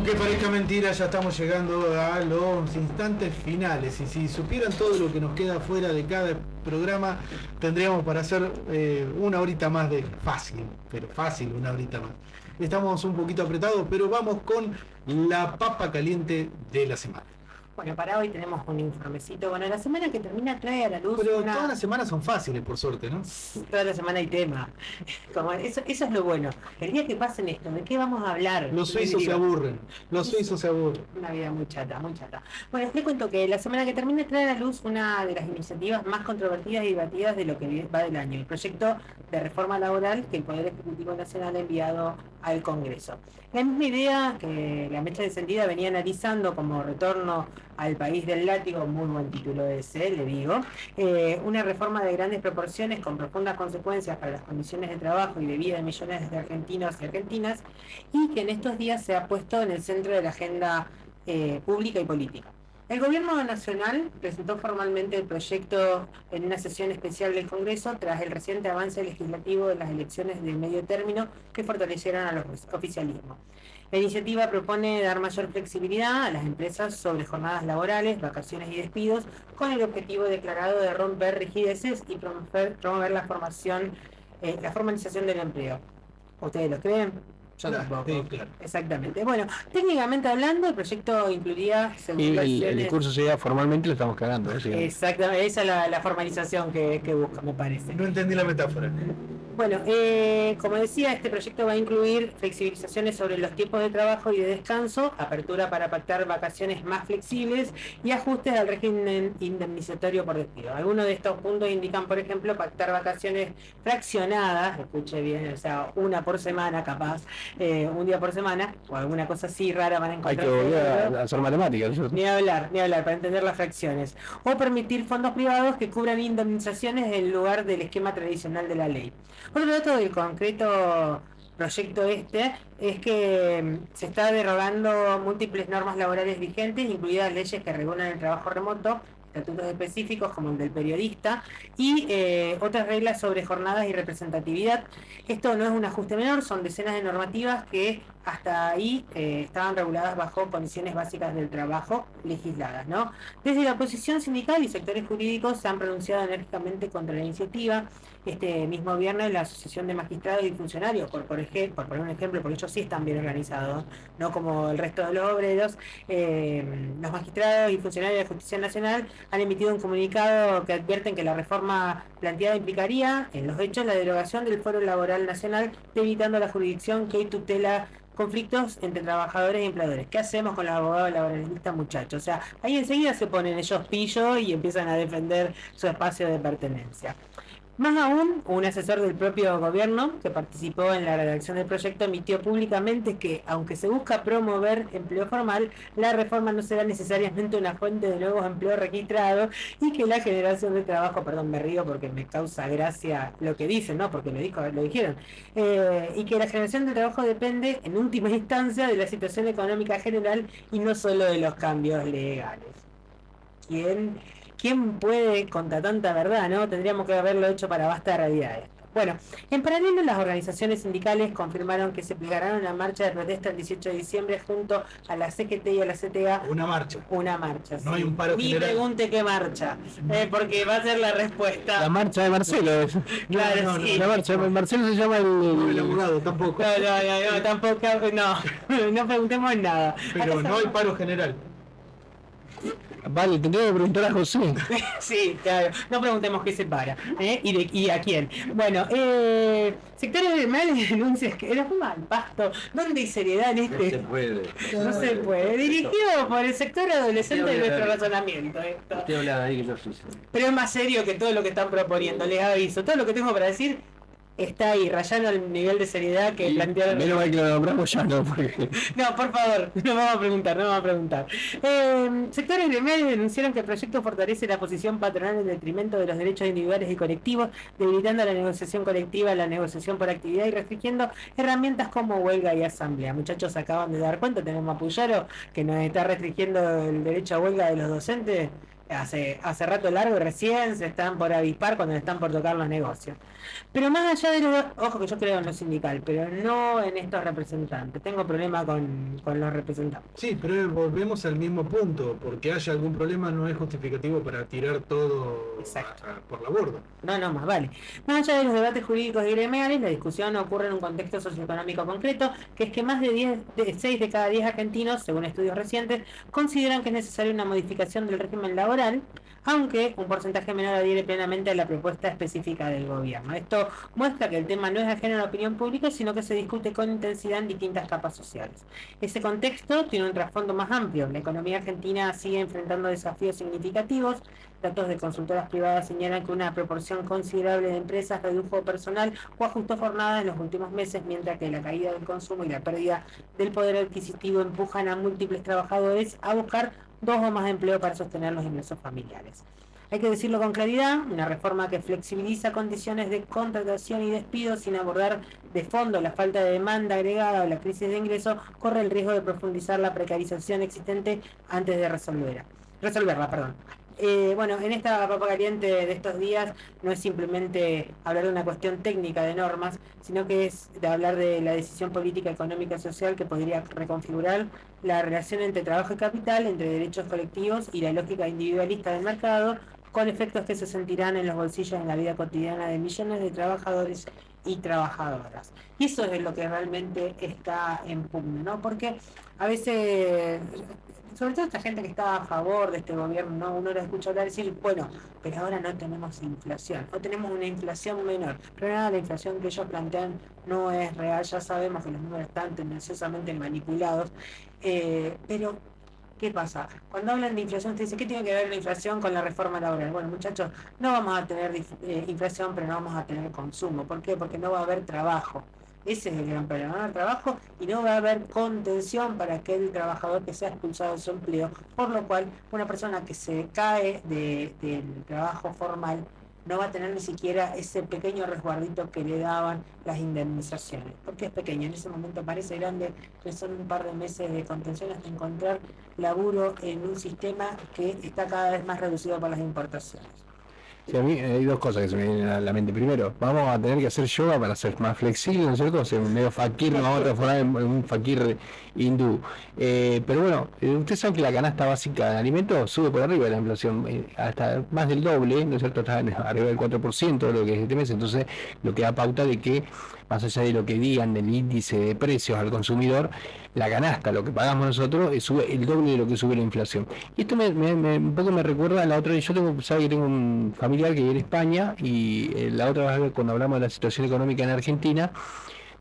Aunque parezca mentira, ya estamos llegando a los instantes finales. Y si supieran todo lo que nos queda fuera de cada programa, tendríamos para hacer una horita más de fácil, pero fácil, una horita más. Estamos un poquito apretados, pero vamos con la papa caliente de la semana. Bueno, para hoy tenemos un informecito. Bueno, la semana que termina trae a la luz Pero todas las semanas son fáciles, por suerte, ¿no? Toda la semana hay tema. Como eso es lo bueno. El día que pasen esto, ¿de qué vamos a hablar? Los suizos se aburren. Los suizos se aburren. Una vida muy chata, muy chata. Bueno, les cuento que la semana que termina trae a la luz una de las iniciativas más controvertidas y debatidas de lo que va del año. El proyecto de reforma laboral que el Poder Ejecutivo Nacional ha enviado al Congreso. La misma idea que la mecha encendida venía analizando como retorno al país del látigo, muy buen título ese, le digo, una reforma de grandes proporciones con profundas consecuencias para las condiciones de trabajo y de vida de millones de argentinos y argentinas, y que en estos días se ha puesto en el centro de la agenda pública y política. El Gobierno Nacional presentó formalmente el proyecto en una sesión especial del Congreso tras el reciente avance legislativo de las elecciones de medio término que fortalecieron a los oficialismos. La iniciativa propone dar mayor flexibilidad a las empresas sobre jornadas laborales, vacaciones y despidos, con el objetivo declarado de romper rigideces y promover la formalización del empleo. ¿Ustedes lo creen? Yo tampoco. Sí, claro. Exactamente. Bueno, técnicamente hablando, el proyecto incluiría... Y el discurso sería formalmente lo estamos cagando. ¿Sí? Exactamente, esa es la formalización que busca, me parece. No entendí la metáfora. Bueno, como decía, este proyecto va a incluir flexibilizaciones sobre los tiempos de trabajo y de descanso, apertura para pactar vacaciones más flexibles y ajustes al régimen indemnizatorio por despido. Algunos de estos puntos indican, por ejemplo, pactar vacaciones fraccionadas, escuche bien, o sea, una por semana capaz, un día por semana, o alguna cosa así rara van a encontrar. Hay que volver a hacer matemáticas. Ni hablar, para entender las fracciones. O permitir fondos privados que cubran indemnizaciones en lugar del esquema tradicional de la ley. Otro dato del concreto proyecto es que se está derogando múltiples normas laborales vigentes, incluidas leyes que regulan el trabajo remoto, estatutos específicos como el del periodista y otras reglas sobre jornadas y representatividad. Esto no es un ajuste menor, son decenas de normativas que hasta ahí estaban reguladas bajo condiciones básicas del trabajo legisladas, ¿no? Desde la oposición sindical y sectores jurídicos se han pronunciado enérgicamente contra la iniciativa. Este mismo viernes la Asociación de Magistrados y Funcionarios, por poner un ejemplo, porque ellos sí están bien organizados, no como el resto de los obreros, los magistrados y funcionarios de Justicia Nacional han emitido un comunicado que advierten que la reforma planteada implicaría, en los hechos, la derogación del Foro Laboral Nacional, evitando la jurisdicción que tutela conflictos entre trabajadores y empleadores. ¿Qué hacemos con los abogados laboralistas, muchachos? O sea, ahí enseguida se ponen ellos pillo y empiezan a defender su espacio de pertenencia. Más aún, un asesor del propio gobierno que participó en la redacción del proyecto emitió públicamente que, aunque se busca promover empleo formal, la reforma no será necesariamente una fuente de nuevos empleos registrados y que la generación de trabajo, perdón, me río porque me causa gracia lo que dicen, ¿no? Porque lo dijeron, y que la generación de trabajo depende, en última instancia, de la situación económica general y no solo de los cambios legales. ¿Quién puede contra tanta verdad, no? Tendríamos que haberlo hecho para vasta realidad esto. Bueno, en paralelo las organizaciones sindicales confirmaron que se plegarán a una marcha de protesta el 18 de diciembre junto a la CGT y a la CTA. Una marcha. No hay un paro general. Ni pregunte qué marcha, porque va a ser la respuesta. La marcha de Marcelo. Claro, sí. La marcha de Marcelo se llama el abogado, tampoco. No, tampoco, no preguntemos nada. Pero no hay paro general. Vale, tendría que preguntar a José. Sí, claro. No preguntemos qué se para, y a quién. Bueno, sectores gremiales denuncias que era mal pasto. ¿Dónde hay seriedad en este? No se puede. No se puede. Dirigido por el sector adolescente de nuestro razonamiento. Esto. Usted habla ahí que yo sí. Pero es más serio que todo lo que están proponiendo, les aviso. Todo lo que tengo para decir está ahí, rayando el nivel de seriedad que plantearon. Menos mal que lo nombramos ya, ¿no? Porque... No, por favor, no vamos a preguntar. Sectores gremiales denunciaron que el proyecto fortalece la posición patronal en detrimento de los derechos individuales y colectivos, debilitando la negociación colectiva, la negociación por actividad y restringiendo herramientas como huelga y asamblea. Muchachos, acaban de dar cuenta, tenemos a Puyaro, que nos está restringiendo el derecho a huelga de los docentes. hace rato largo y recién se están por avispar cuando están por tocar los negocios. Pero más allá de lo... Ojo que yo creo en lo sindical, pero no en estos representantes. Tengo problema con los representantes. Sí, pero volvemos al mismo punto. Porque haya algún problema no es justificativo para tirar todo por la borda. No, más vale. Más allá de los debates jurídicos y gremiales, la discusión ocurre en un contexto socioeconómico concreto, que es que más de 6 de cada 10 argentinos, según estudios recientes, consideran que es necesaria una modificación del régimen laboral, aunque un porcentaje menor adhiere plenamente a la propuesta específica del gobierno. Esto muestra que el tema no es ajeno a la opinión pública, sino que se discute con intensidad en distintas capas sociales. Ese contexto tiene un trasfondo más amplio. La economía argentina sigue enfrentando desafíos significativos. Datos de consultoras privadas señalan que una proporción considerable de empresas redujo personal o ajustó jornadas en los últimos meses, mientras que la caída del consumo y la pérdida del poder adquisitivo empujan a múltiples trabajadores a buscar 2 o más empleos para sostener los ingresos familiares. Hay que decirlo con claridad, una reforma que flexibiliza condiciones de contratación y despido sin abordar de fondo la falta de demanda agregada o la crisis de ingresos corre el riesgo de profundizar la precarización existente antes de resolverla. Bueno, en esta papa caliente de estos días no es simplemente hablar de una cuestión técnica de normas, sino que es de hablar de la decisión política, económica y social que podría reconfigurar la relación entre trabajo y capital, entre derechos colectivos y la lógica individualista del mercado, con efectos que se sentirán en los bolsillos en la vida cotidiana de millones de trabajadores y trabajadoras. Y eso es lo que realmente está en pugna, ¿no? Porque a veces, sobre todo esta gente que está a favor de este gobierno, ¿no? Uno lo escucha hablar y decir, bueno, pero ahora no tenemos inflación, o tenemos una inflación menor. Pero nada, la inflación que ellos plantean no es real, ya sabemos que los números están tendenciosamente manipulados, pero ¿qué pasa? Cuando hablan de inflación, te dicen, ¿qué tiene que ver la inflación con la reforma laboral? Bueno, muchachos, no vamos a tener inflación, pero no vamos a tener consumo. ¿Por qué? Porque no va a haber trabajo. Ese es el gran problema, no va a haber trabajo y no va a haber contención para aquel trabajador que sea expulsado de su empleo, por lo cual una persona que se cae del trabajo formal no va a tener ni siquiera ese pequeño resguardito que le daban las indemnizaciones, porque es pequeño, en ese momento parece grande, que son un par de meses de contención hasta encontrar laburo en un sistema que está cada vez más reducido por las importaciones. Sí, a mí hay 2 cosas que se me vienen a la mente. Primero, vamos a tener que hacer yoga para ser más flexible, ¿no es cierto? O sea, medio fakir, nos vamos a transformar en un fakir hindú. Pero bueno, ustedes saben que la canasta básica de alimentos sube por arriba de la inflación, hasta más del doble, ¿no es cierto? Está arriba del 4% de lo que es este mes. Entonces, lo que da pauta de que, más allá de lo que digan del índice de precios al consumidor, la canasta, lo que pagamos nosotros, sube el doble de lo que sube la inflación. Y esto un poco me recuerda a la otra vez. Yo tengo un familiar que vive en España y la otra vez cuando hablamos de la situación económica en Argentina,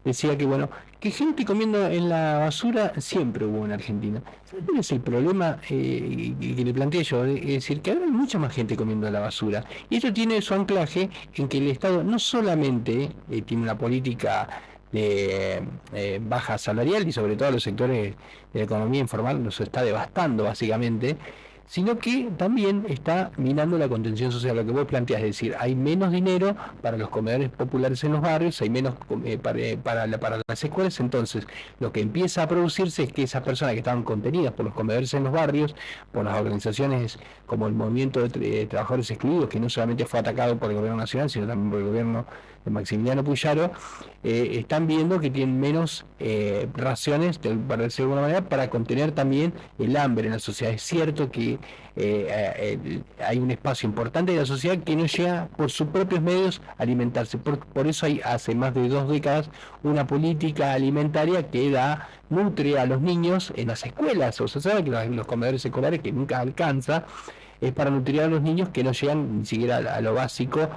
decía que bueno, que gente comiendo en la basura siempre hubo en Argentina. ¿Cuál es el problema que le planteé yo? Es decir, que ahora hay mucha más gente comiendo en la basura. Y esto tiene su anclaje en que el Estado no solamente tiene una política de baja salarial y sobre todo los sectores de la economía informal los está devastando básicamente, sino que también está minando la contención social. Lo que vos planteás, es decir, hay menos dinero para los comedores populares en los barrios, hay menos para las escuelas, entonces lo que empieza a producirse es que esas personas que estaban contenidas por los comedores en los barrios, por las organizaciones como el Movimiento de Trabajadores Excluidos, que no solamente fue atacado por el gobierno nacional, sino también por el gobierno de Maximiliano Puyaro, están viendo que tienen menos raciones, para decirlo de alguna manera, para contener también el hambre en la sociedad. Es cierto que hay un espacio importante de la sociedad que no llega por sus propios medios a alimentarse. Por eso hay hace más de 2 décadas una política alimentaria que nutre a los niños en las escuelas. O sea, saben que los comedores escolares, que nunca alcanza, es para nutrir a los niños que no llegan ni siquiera a lo básico,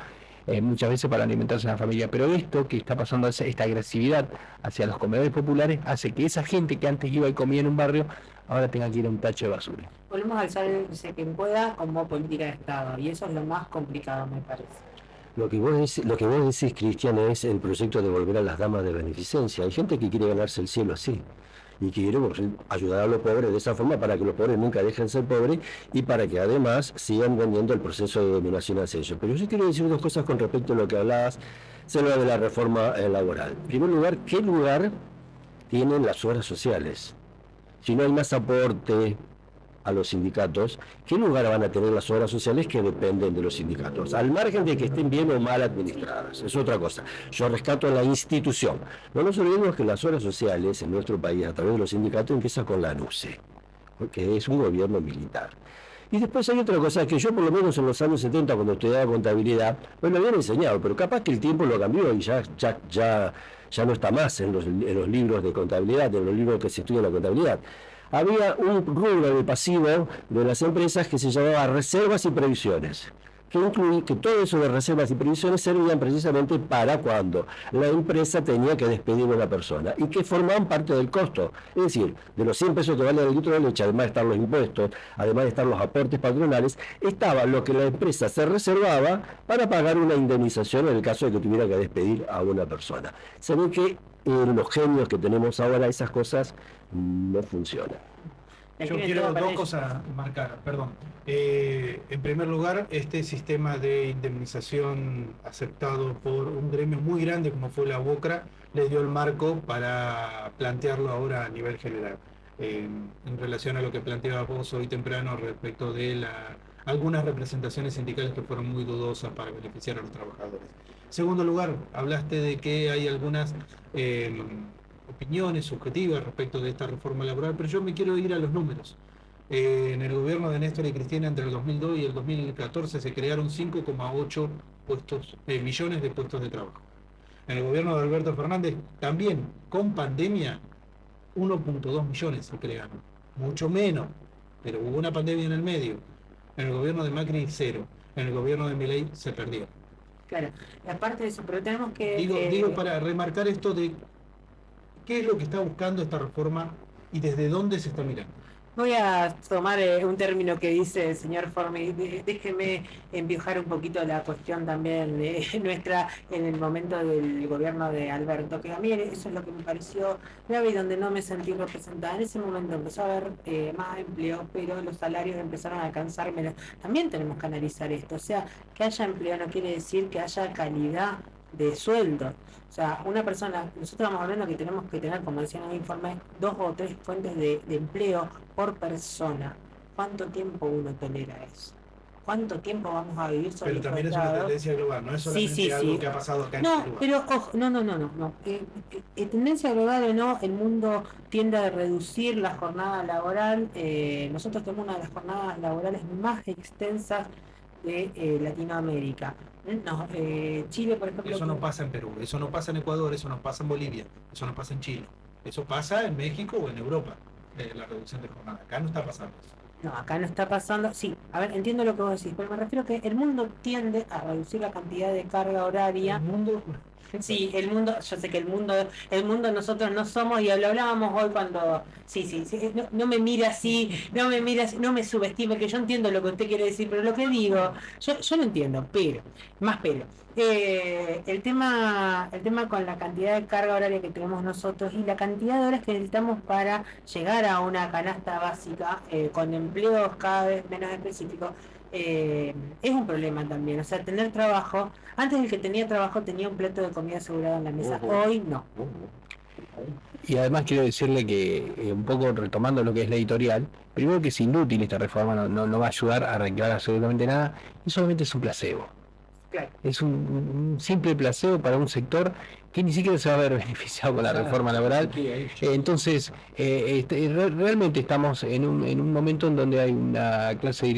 muchas veces para alimentarse en la familia. Pero esto que está pasando, esta agresividad hacia los comedores populares, hace que esa gente que antes iba y comía en un barrio, ahora tenga que ir a un tacho de basura. Volvemos al sálvese quien pueda como política de Estado, y eso es lo más complicado, me parece. Lo que vos decís, Cristian, es el proyecto de volver a las damas de beneficencia. Hay gente que quiere ganarse el cielo así y quiere ayudar a los pobres de esa forma para que los pobres nunca dejen de ser pobres y para que además sigan vendiendo el proceso de dominación hacia ellos. Pero yo quiero decir 2 cosas con respecto a lo que hablabas, se habla de la reforma laboral. En primer lugar, ¿qué lugar tienen las obras sociales? Si no hay más aporte a los sindicatos, ¿qué lugar van a tener las obras sociales que dependen de los sindicatos? Al margen de que estén bien o mal administradas, es otra cosa. Yo rescato a la institución. No nos olvidemos que las obras sociales en nuestro país, a través de los sindicatos, empieza con la NUCE, que es un gobierno militar. Y después hay otra cosa que yo, por lo menos en los años 70, cuando estudiaba contabilidad, me lo habían enseñado, pero capaz que el tiempo lo cambió y ya no está más en los libros de contabilidad, en los libros que se estudia la contabilidad. Había un rubro de pasivo de las empresas que se llamaba reservas y previsiones, que incluía que todo eso de reservas y previsiones servían precisamente para cuando la empresa tenía que despedir a una persona y que formaban parte del costo. Es decir, de los 100 pesos que vale el litro de leche, además de estar los impuestos, además de estar los aportes patronales, estaba lo que la empresa se reservaba para pagar una indemnización en el caso de que tuviera que despedir a una persona. Se ve que los genios que tenemos ahora, esas cosas no funcionan. Yo quiero dos cosas marcar, perdón. En primer lugar, este sistema de indemnización aceptado por un gremio muy grande como fue la UOCRA le dio el marco para plantearlo ahora a nivel general. En relación a lo que planteaba vos hoy temprano respecto de algunas representaciones sindicales que fueron muy dudosas para beneficiar a los trabajadores. En segundo lugar, hablaste de que hay algunas opiniones subjetivas respecto de esta reforma laboral, pero yo me quiero ir a los números. En el gobierno de Néstor y Cristina entre el 2002 y el 2014 se crearon 5,8 millones de puestos de trabajo. En el gobierno de Alberto Fernández también con pandemia 1,2 millones se crearon, mucho menos, pero hubo una pandemia en el medio. En el gobierno de Macri 0, en el gobierno de Milei se perdió. Claro, y aparte de eso, pero tenemos que... Digo para remarcar esto de qué es lo que está buscando esta reforma y desde dónde se está mirando. Voy a tomar un término que dice el señor Formi, déjeme empiojar un poquito la cuestión también nuestra en el momento del gobierno de Alberto, que a mí eso es lo que me pareció grave y donde no me sentí representada. En ese momento empezó a haber más empleo, pero los salarios empezaron a alcanzar menos. También tenemos que analizar esto, o sea, que haya empleo no quiere decir que haya calidad de sueldo. O sea, una persona, nosotros estamos hablando que tenemos que tener, como decían en el informe, 2 o 3 fuentes de empleo por persona. ¿Cuánto tiempo uno tolera eso? ¿Cuánto tiempo vamos a vivir sobre Pero también es una tendencia global, no es solamente algo que ha pasado acá en Uruguay. Pero ojo, no. Tendencia global o no, el mundo tiende a reducir la jornada laboral. Nosotros tenemos una de las jornadas laborales más extensas de Latinoamérica. No, Chile, por ejemplo... Eso no pasa en Perú, eso no pasa en Ecuador, eso no pasa en Bolivia, eso no pasa en Chile. Eso pasa en México o en Europa, la reducción de jornada. Acá no está pasando eso. No, acá no está pasando... Sí, a ver, entiendo lo que vos decís, pero me refiero a que el mundo tiende a reducir la cantidad de carga horaria. El mundo... Sí, el mundo, yo sé que el mundo nosotros no somos, y lo hablábamos hoy cuando, no me mira así, no me subestime, que yo entiendo lo que usted quiere decir, pero lo que digo, yo lo entiendo, pero el tema con la cantidad de carga horaria que tenemos nosotros y la cantidad de horas que necesitamos para llegar a una canasta básica con empleos cada vez menos específicos, es un problema también. O sea, tener trabajo, antes el que tenía trabajo tenía un plato de comida asegurado en la mesa, hoy no. Y además quiero decirle que, un poco retomando lo que es la editorial, primero que es inútil esta reforma, no va a ayudar a arreglar absolutamente nada, y solamente es un placebo. Claro. Es un simple placebo para un sector que ni siquiera se va a ver beneficiado con la reforma laboral. Entonces, realmente estamos en un momento en donde hay una clase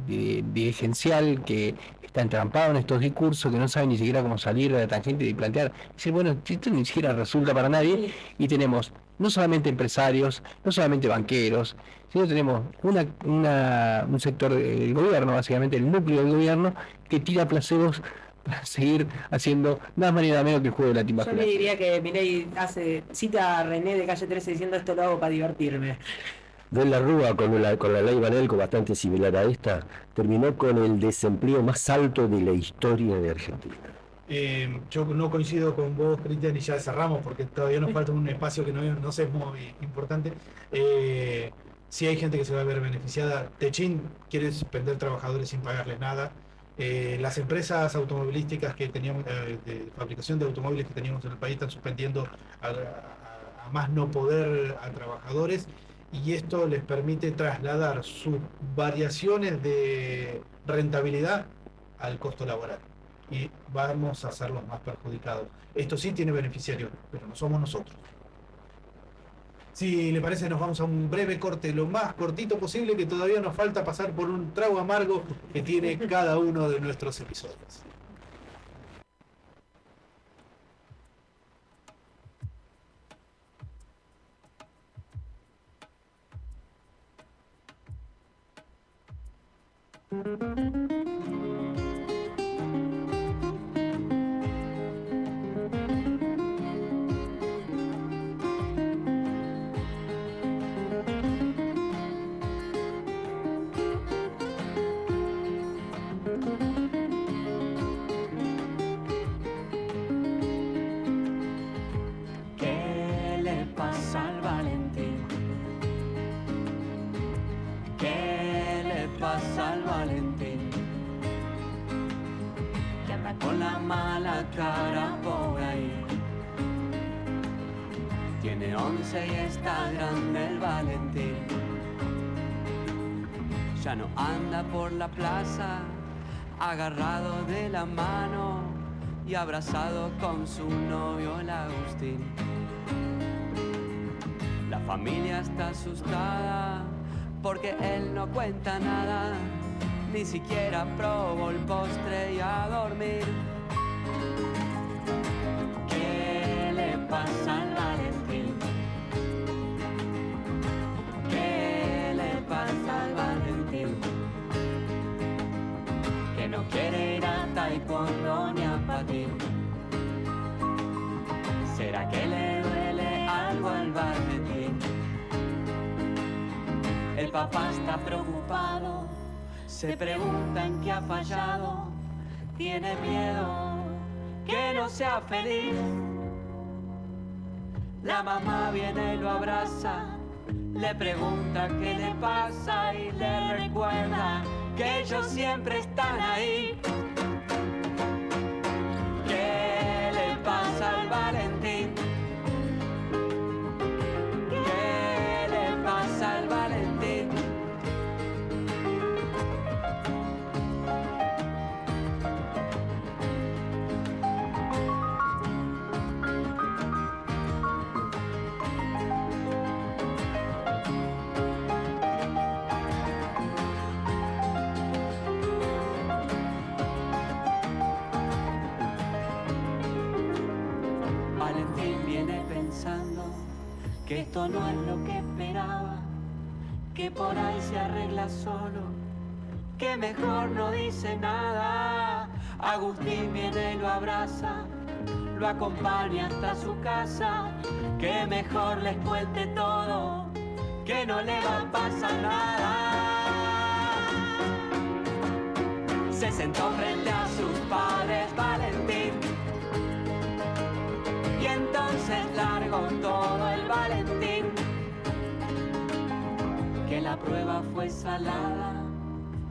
dirigencial que está entrampada en estos discursos, que no sabe ni siquiera cómo salir de la tangente y plantear, decir, bueno, esto ni siquiera resulta para nadie, y tenemos no solamente empresarios, no solamente banqueros, sino tenemos un sector del gobierno, básicamente el núcleo del gobierno, que tira placebos para seguir haciendo nada más ni nada menos que el juego de la timba. Yo le diría que Milei cita a René de Calle 13 diciendo esto lo hago para divertirme. De la Rúa, con la ley Banelco, bastante similar a esta, terminó con el desempleo más alto de la historia de Argentina. Yo no coincido con vos, Cristian, y ya cerramos porque todavía nos falta un espacio que no sé, es muy importante. Si hay gente que se va a ver beneficiada. Techin quiere suspender trabajadores sin pagarles nada. Las empresas automovilísticas que teníamos, de fabricación de automóviles que teníamos en el país, están suspendiendo a más no poder a trabajadores. y esto les permite trasladar sus variaciones de rentabilidad al costo laboral. Y vamos a ser los más perjudicados. Esto sí tiene beneficiarios, pero no somos nosotros. Si le parece, nos vamos a un breve corte, lo más cortito posible, que todavía nos falta pasar por un trago amargo que tiene cada uno de nuestros episodios. ¿Qué le pasa al Valentín? ¿Qué le pasa al Valentín? Que anda con la mala cara por ahí. Tiene 11 y está grande el Valentín. Ya no anda por la plaza, agarrado de la mano y abrazado con su novio el Agustín. La familia está asustada porque él no cuenta nada, ni siquiera probó el postre y a dormir. ¿Qué le pasa al Valentín? ¿Qué le pasa al Valentín? Que no quiere ir a taekwondo ni a patín. ¿Será que le duele algo al Valentín? El papá está preocupado, se pregunta en qué ha fallado, tiene miedo que no sea feliz. La mamá viene y lo abraza, le pregunta qué le pasa y le recuerda que ellos siempre están ahí. ¿Qué le pasa al Valentín? ¿Qué le pasa al Valentín? Valentín viene pensando que esto no es lo que esperaba, que por ahí se arregla solo, que mejor no dice nada. Agustín viene y lo abraza, lo acompaña hasta su casa, que mejor les cuente todo, que no le va a pasar nada. Se sentó frente a sus padres Valentín, y entonces largó todo el Valentín. Que la prueba fue salada,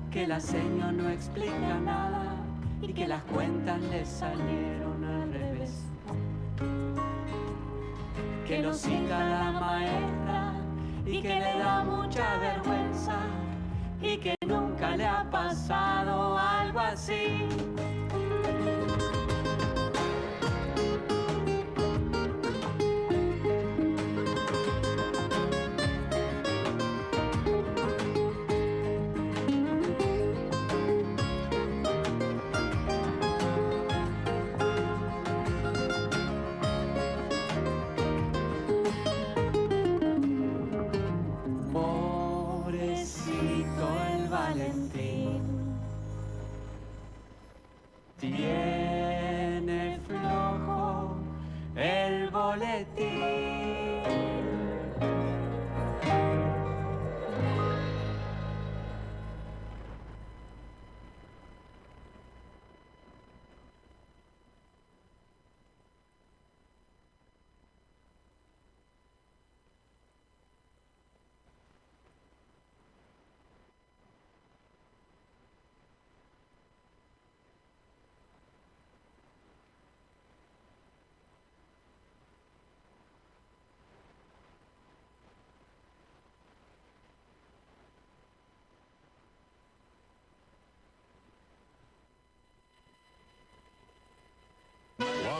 que la seño no explica nada y que las cuentas le salieron al revés. Que lo cita la maestra y que le da mucha vergüenza y que nunca le ha pasado algo así. Pobrecito el Valentín, tiene flojo el boletín.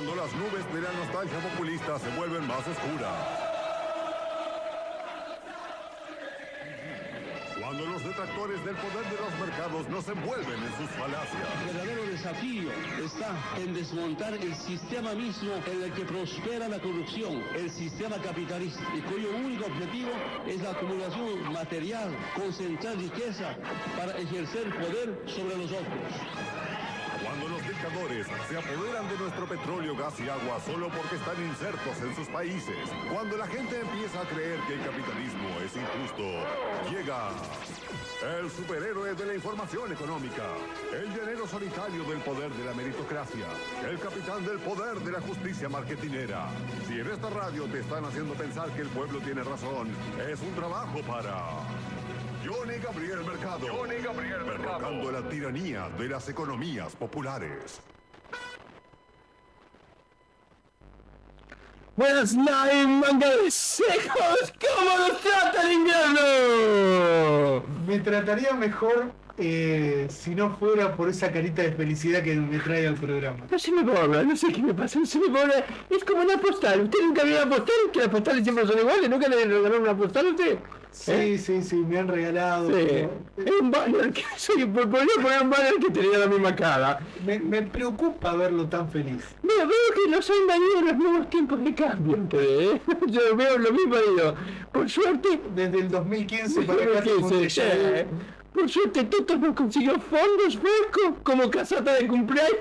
Cuando las nubes de la nostalgia populista se vuelven más oscuras. Cuando los detractores del poder de los mercados nos envuelven en sus falacias. El verdadero desafío está en desmontar el sistema mismo en el que prospera la corrupción, el sistema capitalista, y cuyo único objetivo es la acumulación material, concentrar riqueza para ejercer poder sobre los otros. Cuando los dictadores se apoderan de nuestro petróleo, gas y agua solo porque están insertos en sus países. Cuando la gente empieza a creer que el capitalismo es injusto, llega el superhéroe de la información económica, el llanero solitario del poder de la meritocracia, el capitán del poder de la justicia marketinera. Si en esta radio te están haciendo pensar que el pueblo tiene razón, es un trabajo para Johnny Gabriel Mercado. Johnny Gabriel Mercado. Derrocando la tiranía de las economías populares. Buenas noches, manga de secos. ¿Cómo nos trata el invierno? Me trataría mejor si no fuera por esa carita de felicidad que me trae al programa. No se me borra, no sé qué me pasa, no se me borra. Es como una postal. ¿Usted nunca vio una postal? Que las postales siempre son iguales. ¿Nunca le regalaron una postal a usted? Sí, me han regalado. Sí. Es un banner que podría poner un banner que tenía la misma cara. Me preocupa verlo tan feliz. Mira, veo que los han venido los nuevos tiempos de cambio, ustedes, ¿eh? Yo veo lo mismo, digo. Por suerte. Desde el 2015 para acá. Por suerte Toto nos consiguió fondos frescos como casata de cumpleaños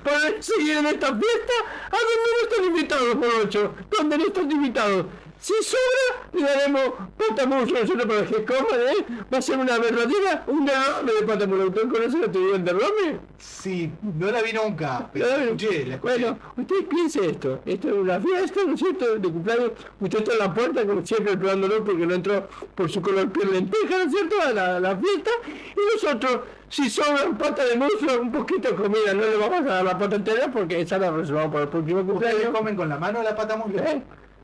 para seguir en esta fiesta a donde no están invitados, Morocho. Donde no están invitados. Si sobra, le daremos patamulo nosotros para que coman, ¿eh? Va a ser una verdadera, un derrame de patamulo. ¿Usted conoce la teoría del derrame? Sí, no la vi nunca, pero la escuché. Bueno, usted piense esto. Esto es una fiesta, ¿no es cierto?, de cumpleaños. Usted está en la puerta, como siempre, esperándolo porque no entró por su color piel lenteja, ¿no es cierto?, a la fiesta. Y nosotros, si sobran pata de muslo, un poquito de comida, no le vamos a dar la pata entera porque esa la reservamos para el próximo cumpleaños. ¿Ustedes comen con la mano la pata muslo?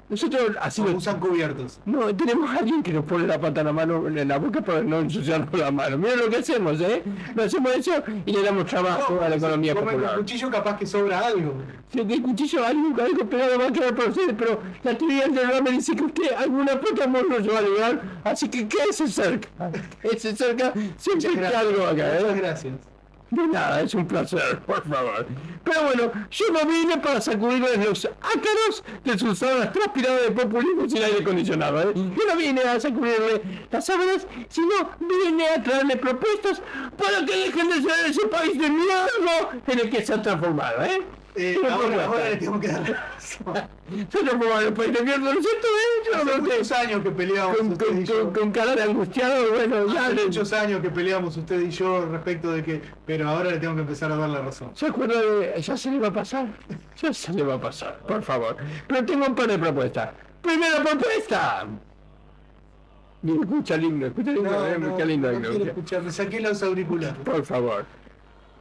Nosotros así lo usan cubiertos. No, tenemos a alguien que nos pone la pata en la mano, en la boca para no ensuciarnos la mano. Miren lo que hacemos, no hacemos eso y le damos trabajo a la economía popular. Con el cuchillo capaz que sobra algo. Sí, el cuchillo algo pegado va a quedar para ustedes, pero la teoría del derrame dice que usted alguna pata no se va a lograr, así que quédese cerca. Quédese cerca, siempre está algo acá. Muchas gracias. De nada, es un placer, por favor. Pero bueno, yo no vine para sacudirles los ácaros de sus sábanas transpiradas de populismo sin aire acondicionado, ¿eh? Yo no vine a sacudirle las sábanas, sino vine a traerle propuestas para que dejen de ser ese país de mierda en el que se ha transformado, ¿eh? Ahora le tengo que dar razón. Se transformó en el país de mierda, ¿no es cierto? Hace muchos años que peleamos con cara de angustiado, bueno, ya. Hace muchos años que peleamos usted y yo respecto de que, pero ahora le tengo que empezar a dar la razón. ¿Se acuerda de? Ya se le va a pasar, por favor. Pero tengo un par de propuestas. Primera propuesta. Mira, escucha el himno, qué lindo himno. No quiero escuchar, me saqué los auriculares. Por favor.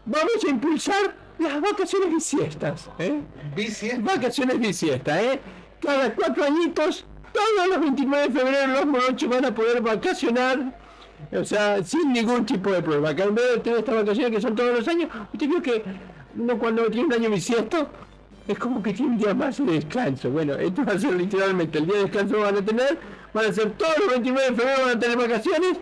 Vamos a impulsar las vacaciones bisiestas, Vacaciones bisiestas, Cada 4 añitos, todos los 29 de febrero los morochos van a poder vacacionar, o sea, sin ningún tipo de problema. Acá en vez de tener estas vacaciones que son todos los años, usted vio que uno cuando tiene un año bisiesto, es como que tiene un día más de descanso. Bueno, esto va a ser literalmente el día de descanso que van a ser todos los 29 de febrero van a tener vacaciones.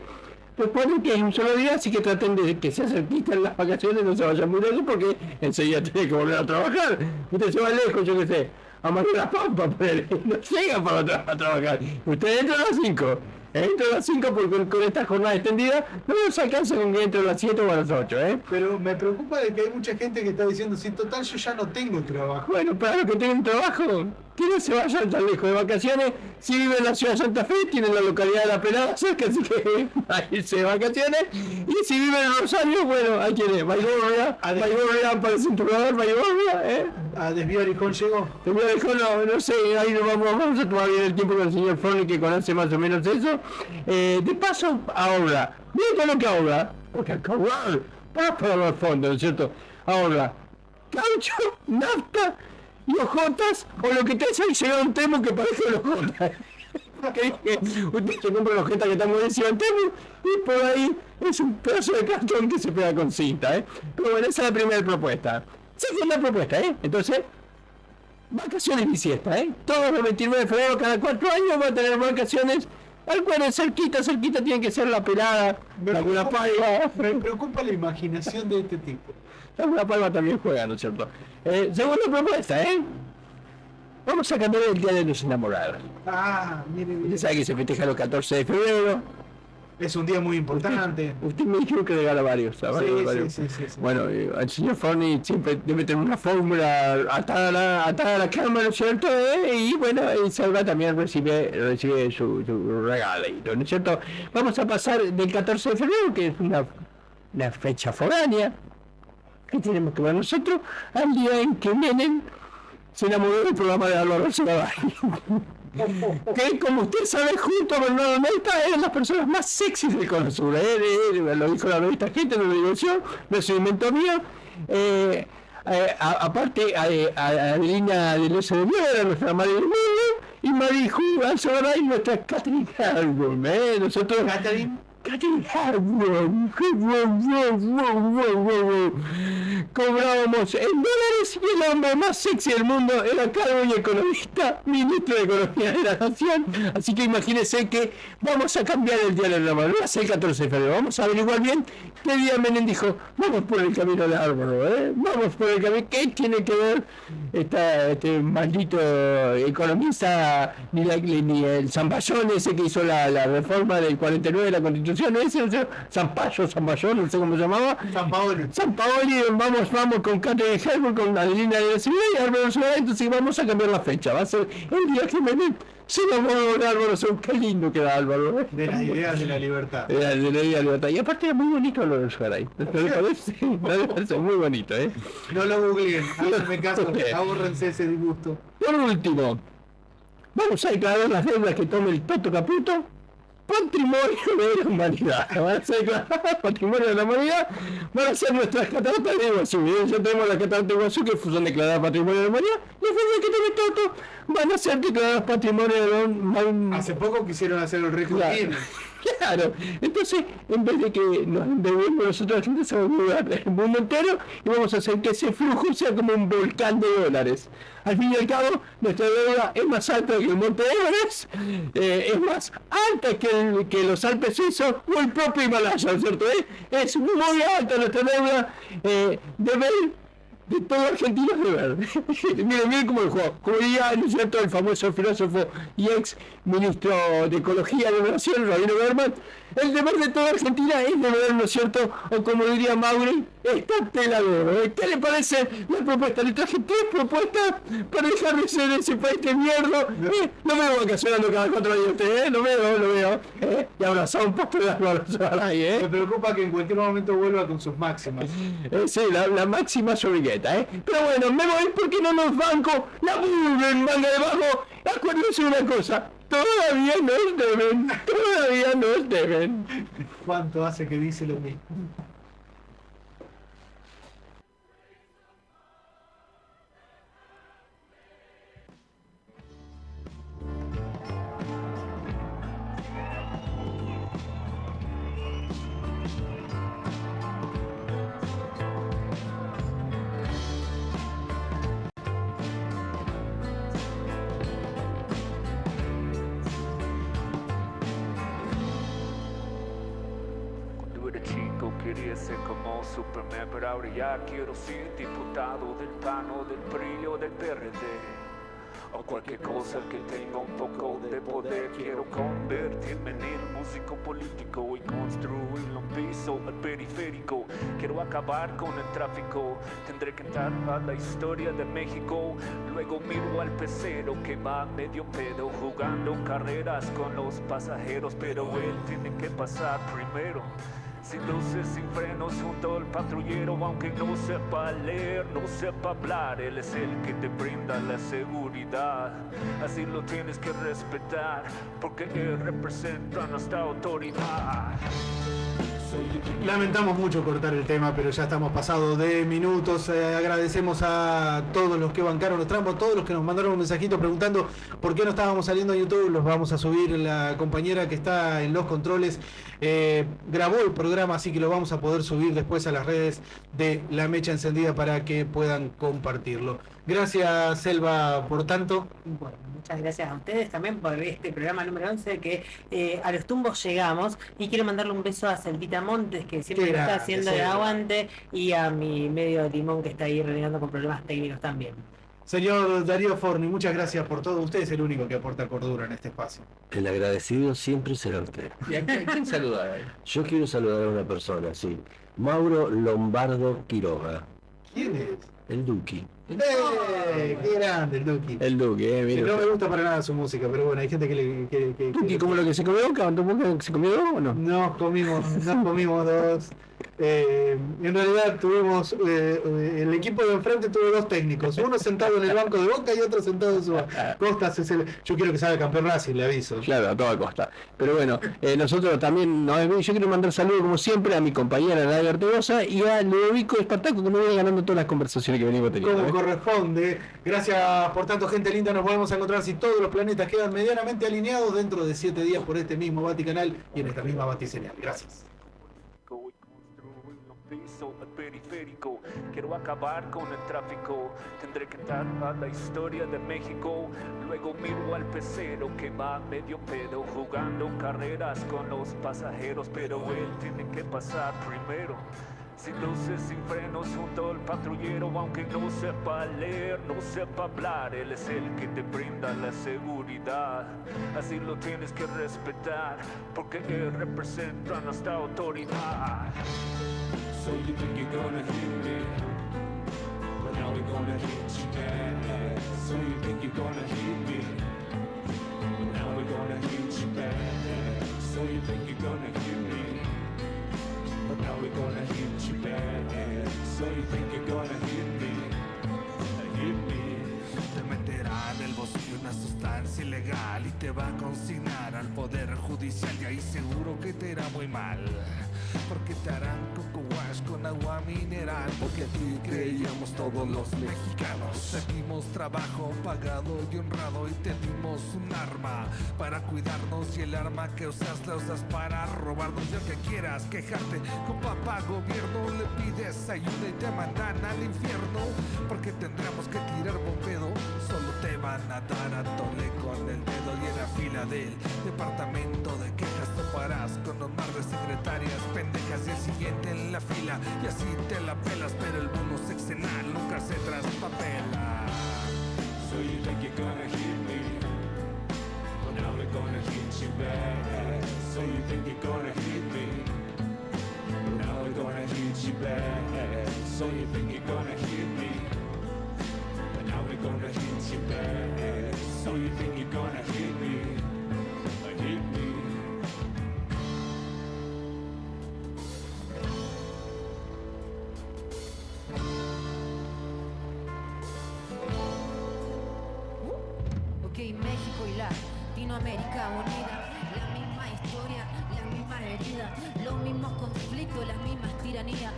Ponen que es un solo día, así que traten de que se acerquen las vacaciones, no se vayan muy lejos porque enseguida tienen que volver a trabajar. Usted se va lejos, yo qué sé, a Mar de la Pampa, no llega para a trabajar. Usted entra a las 5, entra a las 5 porque con esta jornada extendida no se alcanza con que entre a las 7 o a las 8, Pero me preocupa de que hay mucha gente que está diciendo, si total yo ya no tengo trabajo. Bueno, para los que tienen trabajo, que no se vayan tan lejos de vacaciones. Si viven en la ciudad de Santa Fe, tienen la localidad de La Pelada cerca, así que a irse de vacaciones. Y si viven en Rosario, bueno, ahí tiene, Baigorria, para el cinturador, Baigorria, ¿A Desvío Arijón llegó? Desvío Arijón no sé, ahí nos vamos a tomar bien el tiempo con el señor Froni que conoce más o menos eso. De paso, ahora, miren todo lo que ahora, porque acabar, para los fondos, ¿no es cierto? Ahora, caucho, nafta y hojotas, o lo que te hace ahí llegar un termo que parece una hojota. Que usted se compra la hojeta que está muy encima del termo y por ahí es un pedazo de cartón que se pega con cinta, Pero bueno, esa es la primera propuesta. Segunda propuesta, Entonces, vacaciones bisiestas, todos los 29 de febrero, cada 4 años va a tener vacaciones. Algunas cerquita tiene que ser la pelada, Laguna Palma. Me preocupa la imaginación de este tipo. Laguna Palma también juega, ¿no es cierto? Segunda propuesta, vamos a cambiar el Día de los Enamorados. Miren. Usted sabe que se festeja el 14 de febrero. Es un día muy importante. Usted me dijo que regala varios. Sí. Bueno, el señor Forni siempre debe tener una fórmula atada a la cama, ¿no es cierto? Y bueno, Salva también recibe su regalito, ¿no es cierto? Vamos a pasar del 14 de febrero, que es una fecha foránea, que tenemos que ver nosotros, al día en que Menem se enamoró del programa de Álvaro Sogaray. Que, como usted sabe, junto a Bernardo Nesta eran las personas más sexys del Cono Sur. Lo dijo la revista Gente, no lo digo yo, no es un invento mío. Aparte, Adelina de Loza de Miedo era nuestra madre del mundo, y Mariju Alzogaray nuestra Catherine Hardware. Nosotros. Catherine Hardware. Cobrábamos en dólares, y el hombre más sexy del mundo era calvo y economista, ministro de Economía de la Nación. Así que imagínense que vamos a cambiar el día de la mano, va a ser el 14 de febrero. Vamos a averiguar bien qué día Menem dijo: vamos por el camino de Álvaro, vamos por el camino. ¿Qué tiene que ver este maldito economista, ni el Zamballón ese que hizo la reforma del 49 de la Constitución, ese Zamballón, no sé cómo se llamaba? San Paoli. Vamos con Catherine Hardware, con Adelina de la Seguridad y Álvaro Sogaray. Entonces vamos a cambiar la fecha. Va a ser el día que Menem se enamoró de Álvaro Sogaray. Qué lindo queda Álvaro, de las ideas de la libertad. De la idea de la libertad. Y aparte es muy bonito Álvaro Sogaray. ¿No le parece? Me parece muy bonito, No lo googleen, háganme caso, ahórrense ese disgusto. Por último, vamos a declarar las deudas que tome el Toto Caputo patrimonio de la humanidad. Van a ser declaradas patrimonio de la humanidad. Van a ser nuestras cataratas de Iguazú. Ya tenemos las cataratas de Iguazú que son declaradas patrimonio de la humanidad. Y las deudas que tome Toto van a ser declaradas patrimonio de la humanidad. Hace poco quisieron hacer el récord. Claro, entonces en vez de que nos endeudemos nosotros, la gente se va a endeudar el mundo entero y vamos a hacer que ese flujo sea como un volcán de dólares. Al fin y al cabo, nuestra deuda es más alta que el Monte Everest, es más alta que los Alpes suizos o el propio Himalaya, ¿no es cierto? Es muy alta nuestra deuda, de todo argentino es deber. Miren cómo el juego. Como diría, ¿no es cierto?, el famoso filósofo y ex ministro de Ecología de la Nación, Rabino Berman, el deber de toda Argentina es deber, ¿no es cierto?, o como diría Mauri, estate la deuda. ¿Qué le parece la propuesta? Le traje 3 propuestas para dejar de ser ese país de mierda. No veo vacacionando cada 4 años usted, lo veo. Y abrazado un poco de Álvaro Sogaray, Me preocupa que en cualquier momento vuelva con sus máximas. Sí, la máxima sobrigueta, Pero bueno, me voy porque no nos banco la burla en manga debajo. Acuérdense una cosa, todavía nos deben. ¿Cuánto hace que dice lo mismo? Quería ser como Superman, pero ahora ya quiero ser diputado del PAN o del PRI o del PRD, o cualquier cosa que tenga un poco de poder. Quiero convertirme en el músico político y construir un piso al periférico. Quiero acabar con el tráfico, tendré que entrar a la historia de México. Luego miro al pecero que va medio pedo jugando carreras con los pasajeros, pero él tiene que pasar primero. Sin luces, sin frenos, junto al patrullero. Aunque no sepa leer, no sepa hablar, él es el que te brinda la seguridad. Así lo tienes que respetar, porque él representa nuestra autoridad. Lamentamos mucho cortar el tema, pero ya estamos pasados de minutos. Agradecemos a todos los que bancaron los tramos, todos los que nos mandaron un mensajito preguntando por qué no estábamos saliendo a YouTube. Los vamos a subir. La compañera que está en los controles grabó el programa, así que lo vamos a poder subir después a las redes de La Mecha Encendida para que puedan compartirlo. Gracias, Selva, por tanto. Bueno, muchas gracias a ustedes también por este programa número 11 que a los tumbos llegamos, y quiero mandarle un beso a Selvita Montes, que siempre me está haciendo el aguante, y a mi medio limón que está ahí renegando con problemas técnicos también. Señor Darío Forni, muchas gracias por todo. Usted es el único que aporta cordura en este espacio. El agradecido siempre será usted. ¿Y a quién saluda? Yo quiero saludar a una persona, sí. Mauro Lombardo Quiroga. ¿Quién es? El Duki. ¡Qué grande el Duki! El Duki, mira. No me gusta para nada su música, pero bueno, hay gente que le... ¿Duki como lo que se comió? ¿Se comió dos o no? No comimos dos. En realidad tuvimos, el equipo de enfrente tuvo dos técnicos, uno sentado en el banco de Boca y otro sentado en su... Costas es yo quiero que salga campeón Racing, le aviso. Claro, a toda costa. Pero bueno, nosotros también, yo quiero mandar saludos como siempre a mi compañera Nadia Ortegoza y a Ludovico Espartaco, que me viene ganando todas las conversaciones que venimos teniendo. Como corresponde. Gracias por tanto, gente linda. Nos volvemos a encontrar si todos los planetas quedan medianamente alineados dentro de 7 días por este mismo Vaticanal y en esta misma Batiseñal. Gracias. El periférico, quiero acabar con el tráfico, tendré que dar a la historia de México, luego miro al pecero que va medio pedo jugando carreras con los pasajeros, pero él tiene que pasar primero. Sin luces, sin frenos, junto al patrullero, aunque no sepa leer, no sepa hablar, él es el que te brinda la seguridad. Así lo tienes que respetar, porque él representa nuestra autoridad. So you think you're gonna hit me, but now we're gonna hit you back. So you think you're gonna hit me, but now we're gonna hit you back. So you think you're gonna hit me, but now we're gonna hit you back. So you think you're gonna hit me, hit me. Te meterá en el bolsillo una sustancia ilegal y te va a consignar al poder judicial, y ahí seguro que te irá muy mal, porque te harán coco wash con agua mineral, porque aquí creíamos todos los mexicanos. Seguimos trabajo pagado y honrado y te dimos un arma para cuidarnos, y el arma que usas la usas para robarnos. Y aunque quieras quejarte con papá gobierno, le pides ayuda y te mandan al infierno, porque tendremos que tirar bombedo, solo te van a dar a tole con el dedo. Y en la fila del departamento de quejas toparás con un mar de secretarias pendejas, y el siguiente en la fila, y así te la pelas, pero el bono sexenal nunca se traspapela. So you think you're gonna hit me, but now we're gonna hit you back. So you think you're gonna hit me, but now we're gonna hit you back. So you think you're gonna hit me, but now we're gonna hit you back. So you think you're gonna hit me, hit me. Ok, México y Latinoamérica unida, la misma historia, la misma herida, los mismos conflictos, las mismas tiranías.